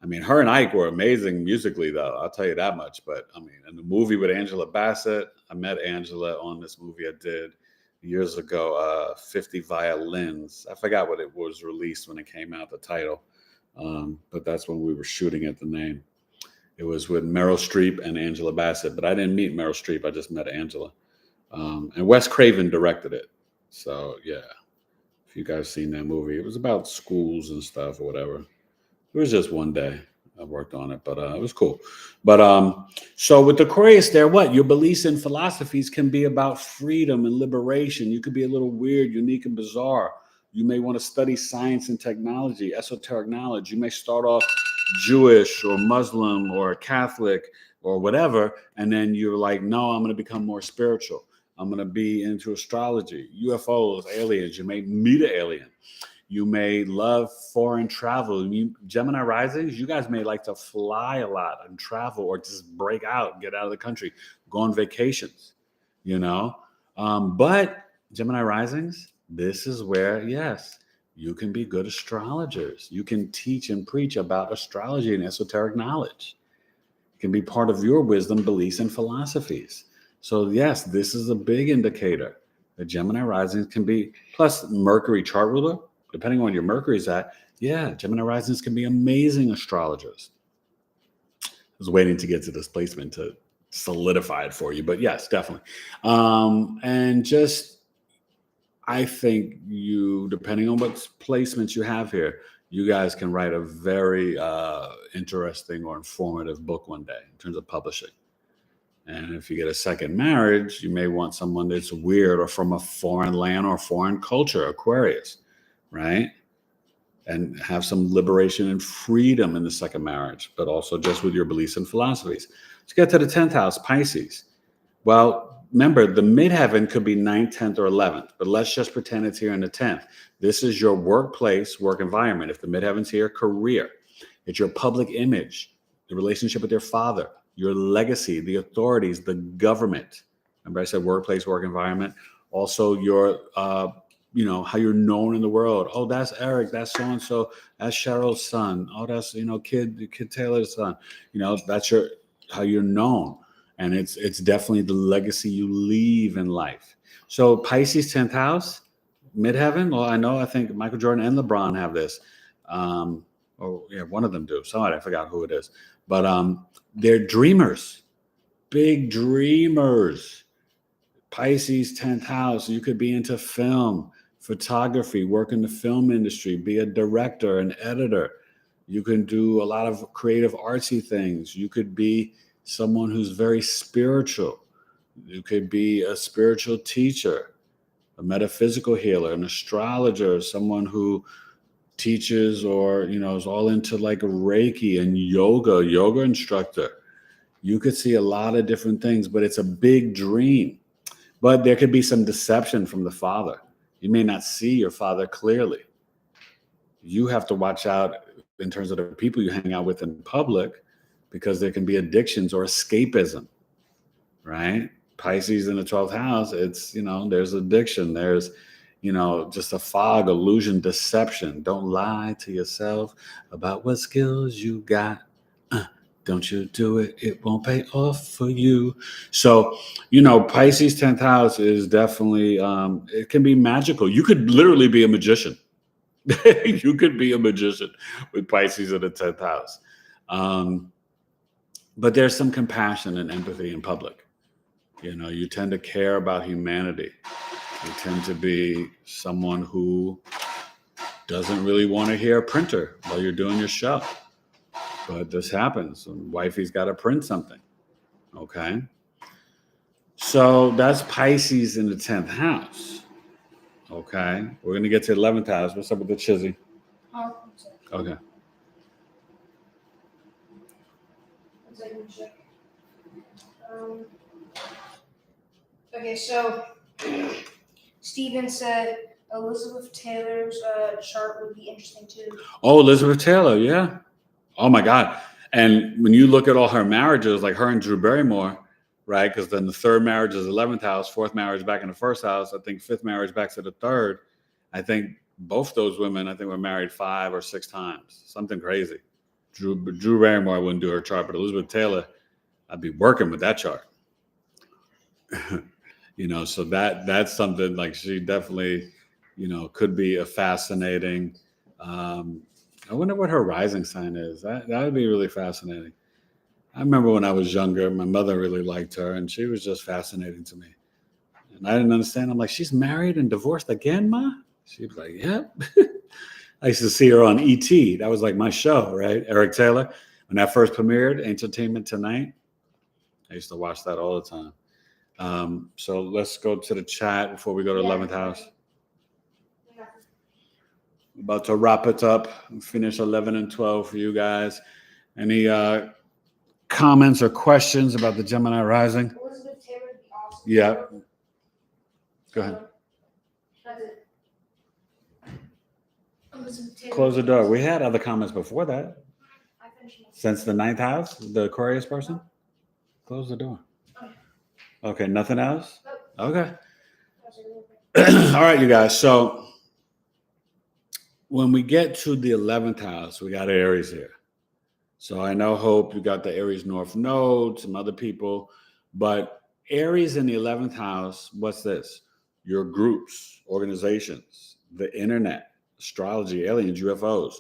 I mean, her and Ike were amazing musically, though. I'll tell you that much. But I mean, in the movie with Angela Bassett, I met Angela on this movie I did years ago, 50 Violins. I forgot what it was released when it came out, the title. But that's when we were shooting at the name. It was with Meryl Streep and Angela Bassett, but I didn't meet Meryl Streep. I just met Angela. And Wes Craven directed it. So yeah, if you guys seen that movie, it was about schools and stuff or whatever. It was just one day I worked on it, but it was cool. But so with Aquarius there, your beliefs and philosophies can be about freedom and liberation. You could be a little weird, unique, and bizarre. You may want to study science and technology, esoteric knowledge. You may start off Jewish or Muslim or Catholic or whatever, and then you're like, no, I'm going to become more spiritual. I'm going to be into astrology, UFOs, aliens. You may meet an alien. You may love foreign travel. Gemini risings, you guys may like to fly a lot and travel, or just break out, get out of the country, go on vacations, But Gemini risings, this is where, yes, you can be good astrologers. You can teach and preach about astrology and esoteric knowledge. It can be part of your wisdom, beliefs, and philosophies. So yes, this is a big indicator that Gemini risings can be, plus Mercury chart ruler, depending on where your Mercury's at, Gemini risings can be amazing astrologers. I was waiting to get to this placement to solidify it for you. But yes, definitely. And just, I think you, depending on what placements you have here, you guys can write a very interesting or informative book one day in terms of publishing. And if you get a second marriage, you may want someone that's weird or from a foreign land or foreign culture, Aquarius, right? And have some liberation and freedom in the second marriage, but also just with your beliefs and philosophies. Let's get to the 10th house, Pisces. Well, remember, the midheaven could be 9th, 10th, or 11th, but let's just pretend it's here in the 10th. This is your workplace, work environment. If the midheaven's here, career. It's your public image, the relationship with your father, your legacy, the authorities, the government. Remember I said workplace, work environment. Also your, how you're known in the world. Oh, that's Eric. That's so-and-so. That's Cheryl's son. Oh, that's, Kid Taylor's son. That's how you're known. And it's definitely the legacy you leave in life. So Pisces 10th house, midheaven. Well, I think Michael Jordan and LeBron have this. One of them do. Somebody, I forgot who it is. But they're dreamers, big dreamers. Pisces 10th house, you could be into film, photography, work in the film industry, be a director, an editor. You can do a lot of creative artsy things. You could be someone who's very spiritual. You could be a spiritual teacher, a metaphysical healer, an astrologer, someone who teaches or, is all into like Reiki and yoga instructor. You could see a lot of different things, but it's a big dream. But there could be some deception from the father. You may not see your father clearly. You have to watch out in terms of the people you hang out with in public, because there can be addictions or escapism, right? Pisces in the 12th house, it's, there's addiction. There's, just a fog, illusion, deception. Don't lie to yourself about what skills you got. Don't you do it. It won't pay off for you. So, Pisces 10th house is definitely, it can be magical. You could literally be a magician. You could be a magician with Pisces in the 10th house. But there's some compassion and empathy in public. You tend to care about humanity. You tend to be someone who doesn't really want to hear a printer while you're doing your show. But this happens. Wifey's got to print something. Okay. So that's Pisces in the 10th house. Okay. We're going to get to the 11th house. What's up with the chizzy? Okay. Okay, so Steven said Elizabeth Taylor's chart would be interesting too. Oh, Elizabeth Taylor, yeah. Oh my God. And when you look at all her marriages, like her and Drew Barrymore, right? Because then the third marriage is 11th house, fourth marriage back in the first house. I think fifth marriage back to the third. I think both those women, were married 5 or 6 times. Something crazy. Drew Barrymore, I wouldn't do her chart, but Elizabeth Taylor, I'd be working with that chart. So that's something like she definitely, could be a fascinating. I wonder what her rising sign is. That would be really fascinating. I remember when I was younger, my mother really liked her, and she was just fascinating to me. And I didn't understand. I'm like, she's married and divorced again, Ma? She was like, yep. I used to see her on E.T. That was like my show, right? Eric Taylor. When that first premiered, Entertainment Tonight, I used to watch that all the time. So let's go to the chat before we go to 11th house. About to wrap it up and finish 11 and 12 for you guys. Any comments or questions about the Gemini rising? Elizabeth Taylor would be awesome. Yeah. Go ahead. That's it. Elizabeth Taylor. Close the door. We had other comments before that. I finished my Since the 9th house, the Aquarius person? Close the door. Okay, nothing else? Okay. All right, you guys. So when we get to the 11th house, we got Aries here. So I know, Hope, you got the Aries North Node, some other people. But Aries in the 11th house, what's this? Your groups, organizations, the internet, astrology, aliens, UFOs,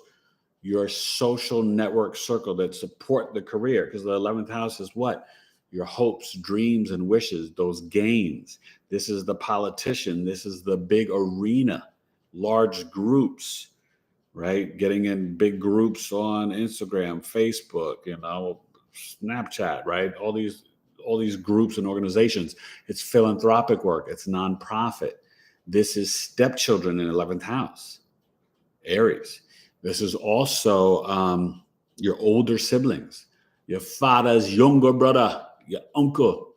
your social network circle that support the career. Because the 11th house is what? your hopes, dreams, and wishes, those gains. This is the politician. This is the big arena, large groups, right? Getting in big groups on Instagram, Facebook, Snapchat, right? All these groups and organizations. It's philanthropic work. It's nonprofit. This is stepchildren in 11th house, Aries. This is also your older siblings, your father's younger brother, your uncle.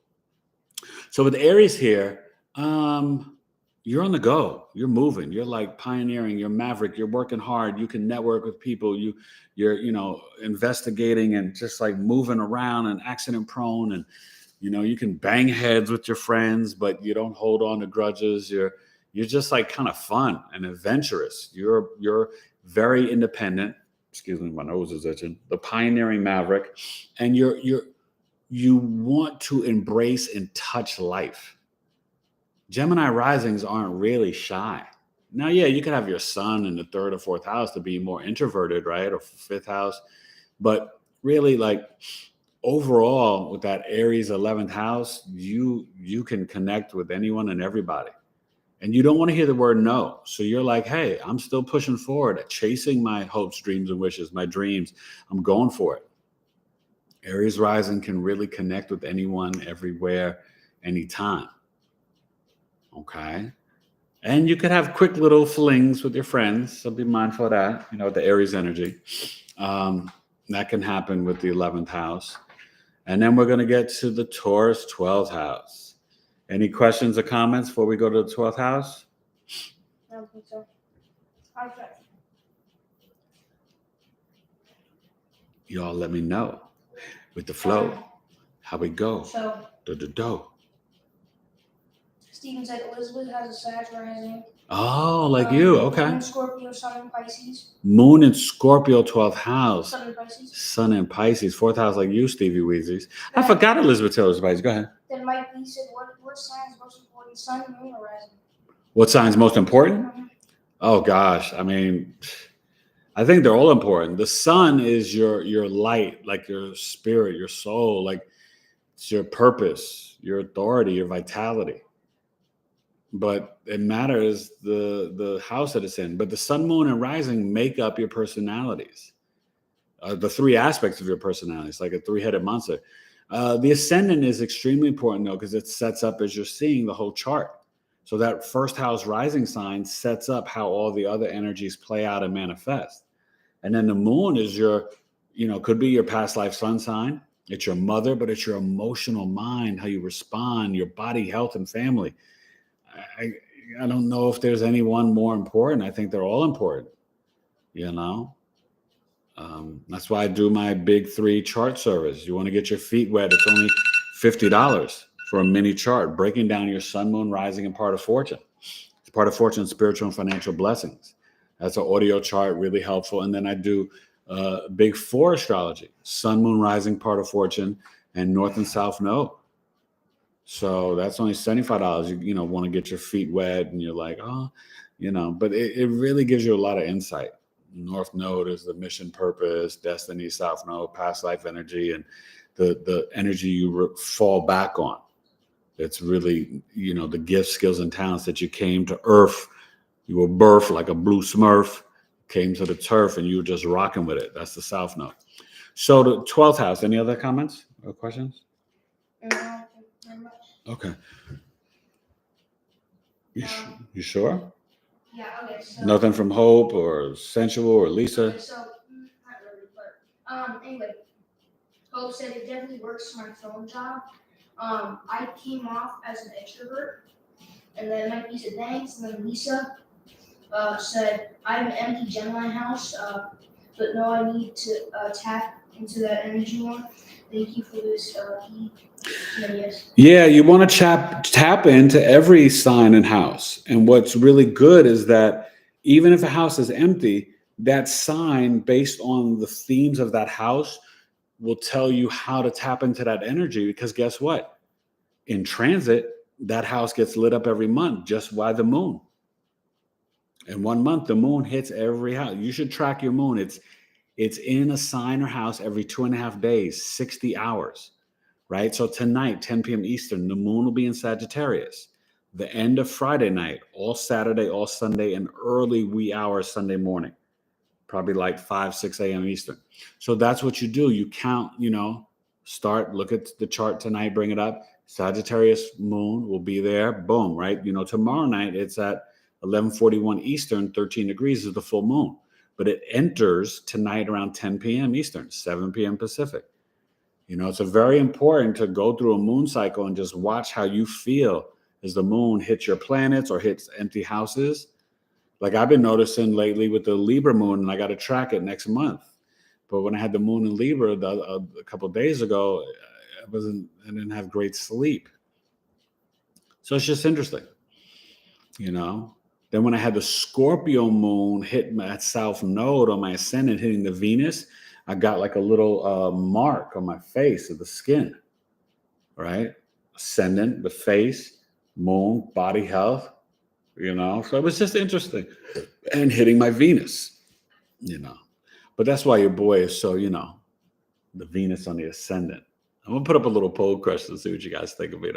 So with Aries here, you're on the go. You're moving. You're like pioneering. You're maverick. You're working hard. You can network with people. You're investigating and just like moving around and accident prone. And you can bang heads with your friends, but you don't hold on to grudges. You're just like kind of fun and adventurous. You're very independent. Excuse me, my nose is itching. The pioneering maverick, and you want to embrace and touch life. Gemini risings aren't really shy. Now, yeah, you could have your sun in the 3rd or 4th house to be more introverted, right? Or 5th house. But really, like overall, with that Aries 11th house, you can connect with anyone and everybody. And you don't want to hear the word no. So you're like, hey, I'm still pushing forward, chasing my hopes, dreams, and wishes, my dreams. I'm going for it. Aries rising can really connect with anyone, everywhere, anytime. Okay. And you could have quick little flings with your friends. So be mindful of that, the Aries energy. That can happen with the 11th house. And then we're going to get to the Taurus 12th house. Any questions or comments before we go to the 12th house? I don't think so. Okay. Y'all let me know with the flow, how we go. So, Steven said Elizabeth has a Sag rising. Oh, like you. Okay. Moon in Scorpio, Sun in Pisces. Moon in Scorpio, 12th house. Sun in Pisces. Sun in Pisces, 4th house, like you, Stevie Weezy's. I forgot Elizabeth Taylor's Pisces. Go ahead. Then Mike Lee said, what sign is most important? Sun, Moon, or rising? What sign's most important? Mm-hmm. Oh gosh, I mean, I think they're all important. The sun is your light, like your spirit, your soul, like it's your purpose, your authority, your vitality. But it matters the house that it's in. But the sun, moon, and rising make up your personalities. The 3 aspects of your personality. It's like a 3-headed monster. The ascendant is extremely important, though, because it sets up as you're seeing the whole chart. So that 1st house rising sign sets up how all the other energies play out and manifest. And then the moon is your, could be your past life sun sign. It's your mother, but it's your emotional mind, how you respond, your body, health, and family. I don't know if there's any one more important. I think they're all important, That's why I do my big 3 chart service. You want to get your feet wet, it's only $50 for a mini chart, breaking down your sun, moon, rising, and part of fortune. It's part of fortune, spiritual and financial blessings. That's an audio chart, really helpful. And then I do big 4 astrology, sun, moon, rising, part of fortune, and north and south node. So that's only $75. You want to get your feet wet and you're like, but it really gives you a lot of insight. North node is the mission, purpose, destiny, south node, past life energy, and the energy you fall back on. It's really, the gifts, skills, and talents that you came to earth. You were birthed like a blue smurf, came to the turf, and you were just rocking with it. That's the south node. So the 12th house, any other comments or questions? No. Okay. You sure? Yeah, okay. So, nothing from Hope or Sensual or Lisa? Okay, so, not really, but, anyway, Hope said it definitely works for my film job. I came off as an extrovert, and then Mike said thanks, and then Lisa said I have an empty Gemini house, but no, I need to tap into that energy more. Thank you for this. Yes. Yeah, you want to tap into every sign and house. And what's really good is that even if a house is empty, that sign, based on the themes of that house, will tell you how to tap into that energy. Because guess what? In transit, that house gets lit up every month just by the moon. In 1 month, the moon hits every house. You should track your moon. It's in a sign or house every 2.5 days, 60 hours. right? So tonight, 10 p.m. Eastern, the moon will be in Sagittarius. The end of Friday night, all Saturday, all Sunday, and early wee hours Sunday morning, probably like 5, 6 a.m. Eastern. So that's what you do. You count, look at the chart tonight, bring it up. Sagittarius moon will be there. Boom, right? Tomorrow night it's at 11:41 Eastern, 13 degrees is the full moon. But it enters tonight around 10 p.m. Eastern, 7 p.m. Pacific. It's very important to go through a moon cycle and just watch how you feel as the moon hits your planets or hits empty houses. Like I've been noticing lately with the Libra moon, and I got to track it next month. But when I had the moon in Libra a couple of days ago, I didn't have great sleep. So it's just interesting, Then when I had the Scorpio moon hit my south node on my ascendant, hitting the Venus, I got like a little mark on my face of the skin, right? Ascendant, the face, moon, body health, So it was just interesting. And hitting my Venus, But that's why your boy is so, the Venus on the ascendant. I'm gonna put up a little poll question to see what you guys think of it.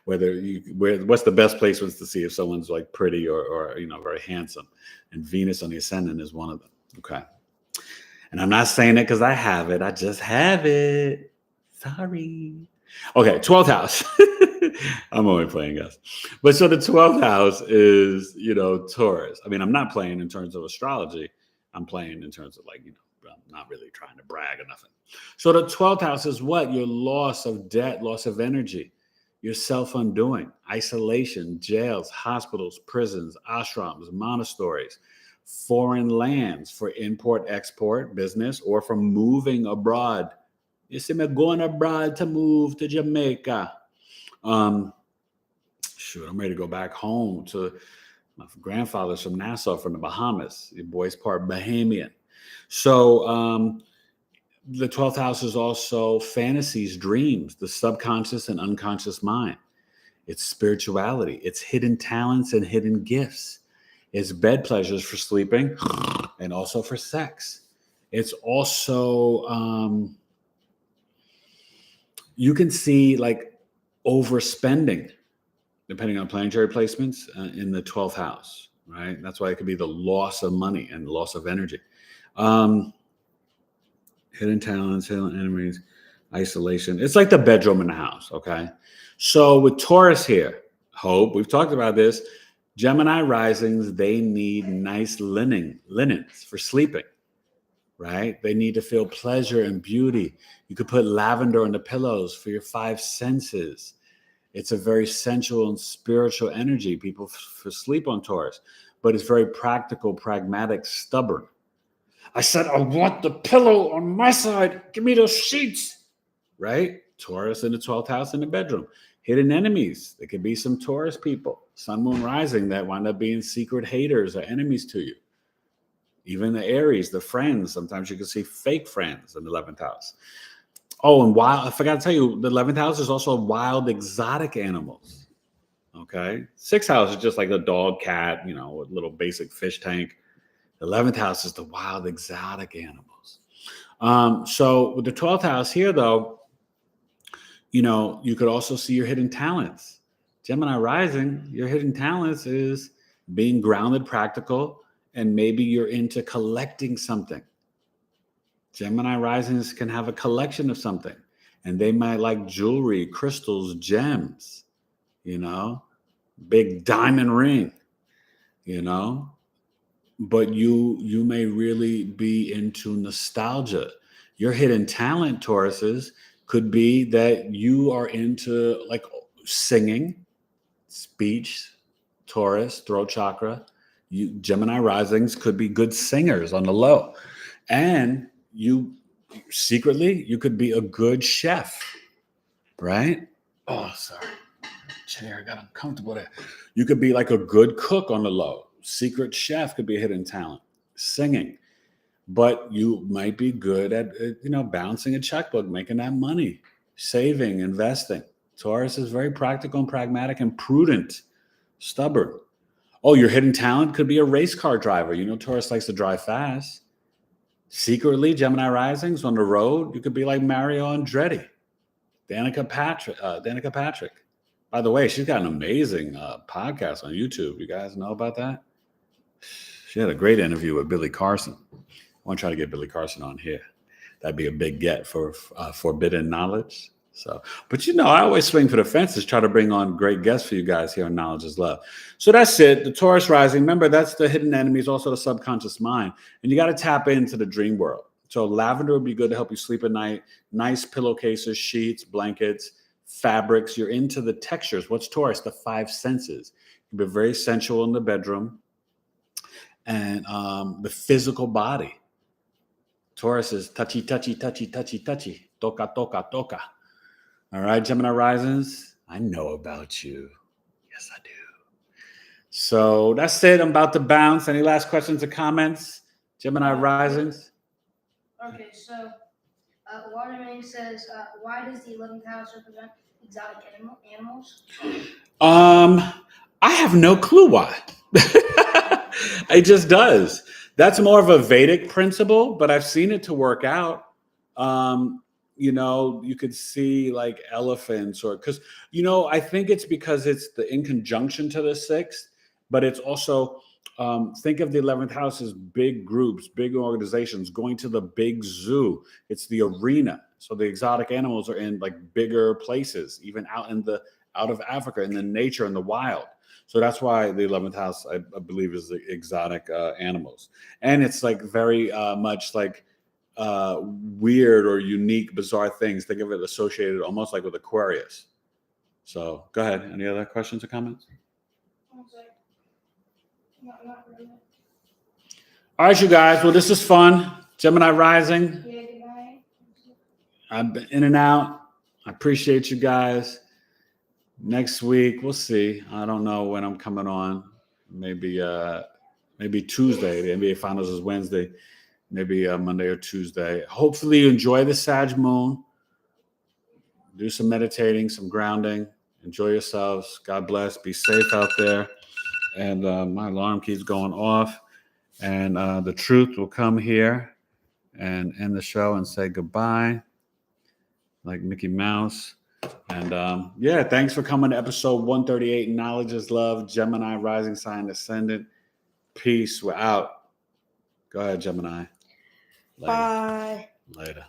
What's the best place was to see if someone's like pretty or very handsome, and Venus on the ascendant is one of them. Okay, and I'm not saying it because I have it. I just have it. Sorry. Okay, 12th house. I'm only playing, guys. But so the 12th house is Taurus. I mean, I'm not playing in terms of astrology. I'm playing in terms of I'm not really trying to brag or nothing. So the 12th house is what? Your loss of debt, loss of energy, your self-undoing, isolation, jails, hospitals, prisons, ashrams, monasteries, foreign lands for import, export, business, or from moving abroad. You see me going abroad to move to Jamaica. I'm ready to go back home to my grandfather's from Nassau, from the Bahamas. Your boy's part Bahamian. So the 12th house is also fantasies, dreams, the subconscious and unconscious mind. It's spirituality. It's hidden talents and hidden gifts. It's bed pleasures for sleeping and also for sex. It's also, you can see like overspending depending on planetary placements in the 12th house, right? That's why it could be the loss of money and loss of energy. Hidden talents, hidden enemies, isolation. It's like the bedroom in the house, okay? So with Taurus here, Hope, we've talked about this. Gemini risings, they need nice linens for sleeping, right? They need to feel pleasure and beauty. You could put lavender on the pillows for your 5 senses. It's a very sensual and spiritual energy. People sleep on Taurus, but it's very practical, pragmatic, stubborn. I said, I want the pillow on my side. Give me those sheets, right? Taurus in the 12th house in the bedroom. Hidden enemies. There could be some Taurus people, sun, moon, rising, that wind up being secret haters or enemies to you. Even the Aries, the friends. Sometimes you can see fake friends in the 11th house. Oh, and wild, I forgot to tell you, the 11th house is also wild, exotic animals. Okay. 6th house is just like a dog, cat, with little basic fish tank. The 11th house is the wild, exotic animals. So with the 12th house here, though, you could also see your hidden talents. Gemini rising, your hidden talents is being grounded, practical, and maybe you're into collecting something. Gemini risings can have a collection of something, and they might like jewelry, crystals, gems, big diamond ring, but you may really be into nostalgia. Your hidden talent, Tauruses, could be that you are into like singing, speech, Taurus, throat chakra. Gemini risings could be good singers on the low. And you could be a good chef, right? Oh, sorry. Chair got uncomfortable there. You could be like a good cook on the low. Secret chef could be a hidden talent. Singing. But you might be good at, bouncing a checkbook, making that money, saving, investing. Taurus is very practical and pragmatic and prudent, stubborn. Oh, your hidden talent could be a race car driver. Taurus likes to drive fast. Secretly, Gemini risings on the road, you could be like Mario Andretti. Danica Patrick. By the way, she's got an amazing podcast on YouTube. You guys know about that? She had a great interview with Billy Carson. I want to try to get Billy Carson on here. That'd be a big get for Forbidden Knowledge. So, but I always swing for the fences, try to bring on great guests for you guys here on Knowledge is Love. So that's it. The Taurus rising. Remember, that's the hidden enemies, also the subconscious mind. And you got to tap into the dream world. So lavender would be good to help you sleep at night. Nice pillowcases, sheets, blankets, fabrics. You're into the textures. What's Taurus? The five senses. You can be very sensual in the bedroom. And the physical body. Taurus is touchy, touchy, touchy, touchy, touchy. Toca, toca, toca. All right, Gemini risings, I know about you. Yes, I do. So that's it. I'm about to bounce. Any last questions or comments? Gemini risings? Okay, so Waterman says, why does the 11th house represent exotic animals? I have no clue why. It just does. That's more of a Vedic principle, but I've seen it to work out. You could see like elephants or because, I think it's because it's in conjunction to the 6th, but it's also, think of the 11th house as big groups, big organizations going to the big zoo. It's the arena. So the exotic animals are in like bigger places, even out of Africa, in the nature, in the wild. So that's why the 11th house, I believe, is the exotic animals. And it's like very much like weird or unique, bizarre things. Think of it associated almost like with Aquarius. So go ahead. Any other questions or comments? Not really. All right, you guys. Well, this is fun. Gemini rising. Yeah, good night. I've been in and out. I appreciate you guys. Next week, we'll see. I don't know when I'm coming on. Maybe Tuesday. The NBA Finals is Wednesday. Maybe Monday or Tuesday. Hopefully you enjoy the Sag Moon. Do some meditating, some grounding. Enjoy yourselves. God bless. Be safe out there. And my alarm keeps going off. And the truth will come here and end the show and say goodbye, like Mickey Mouse. And thanks for coming to episode 138. Knowledge is Love. Gemini, rising sign, ascendant. Peace. We're out. Go ahead, Gemini. Later. Bye. Later.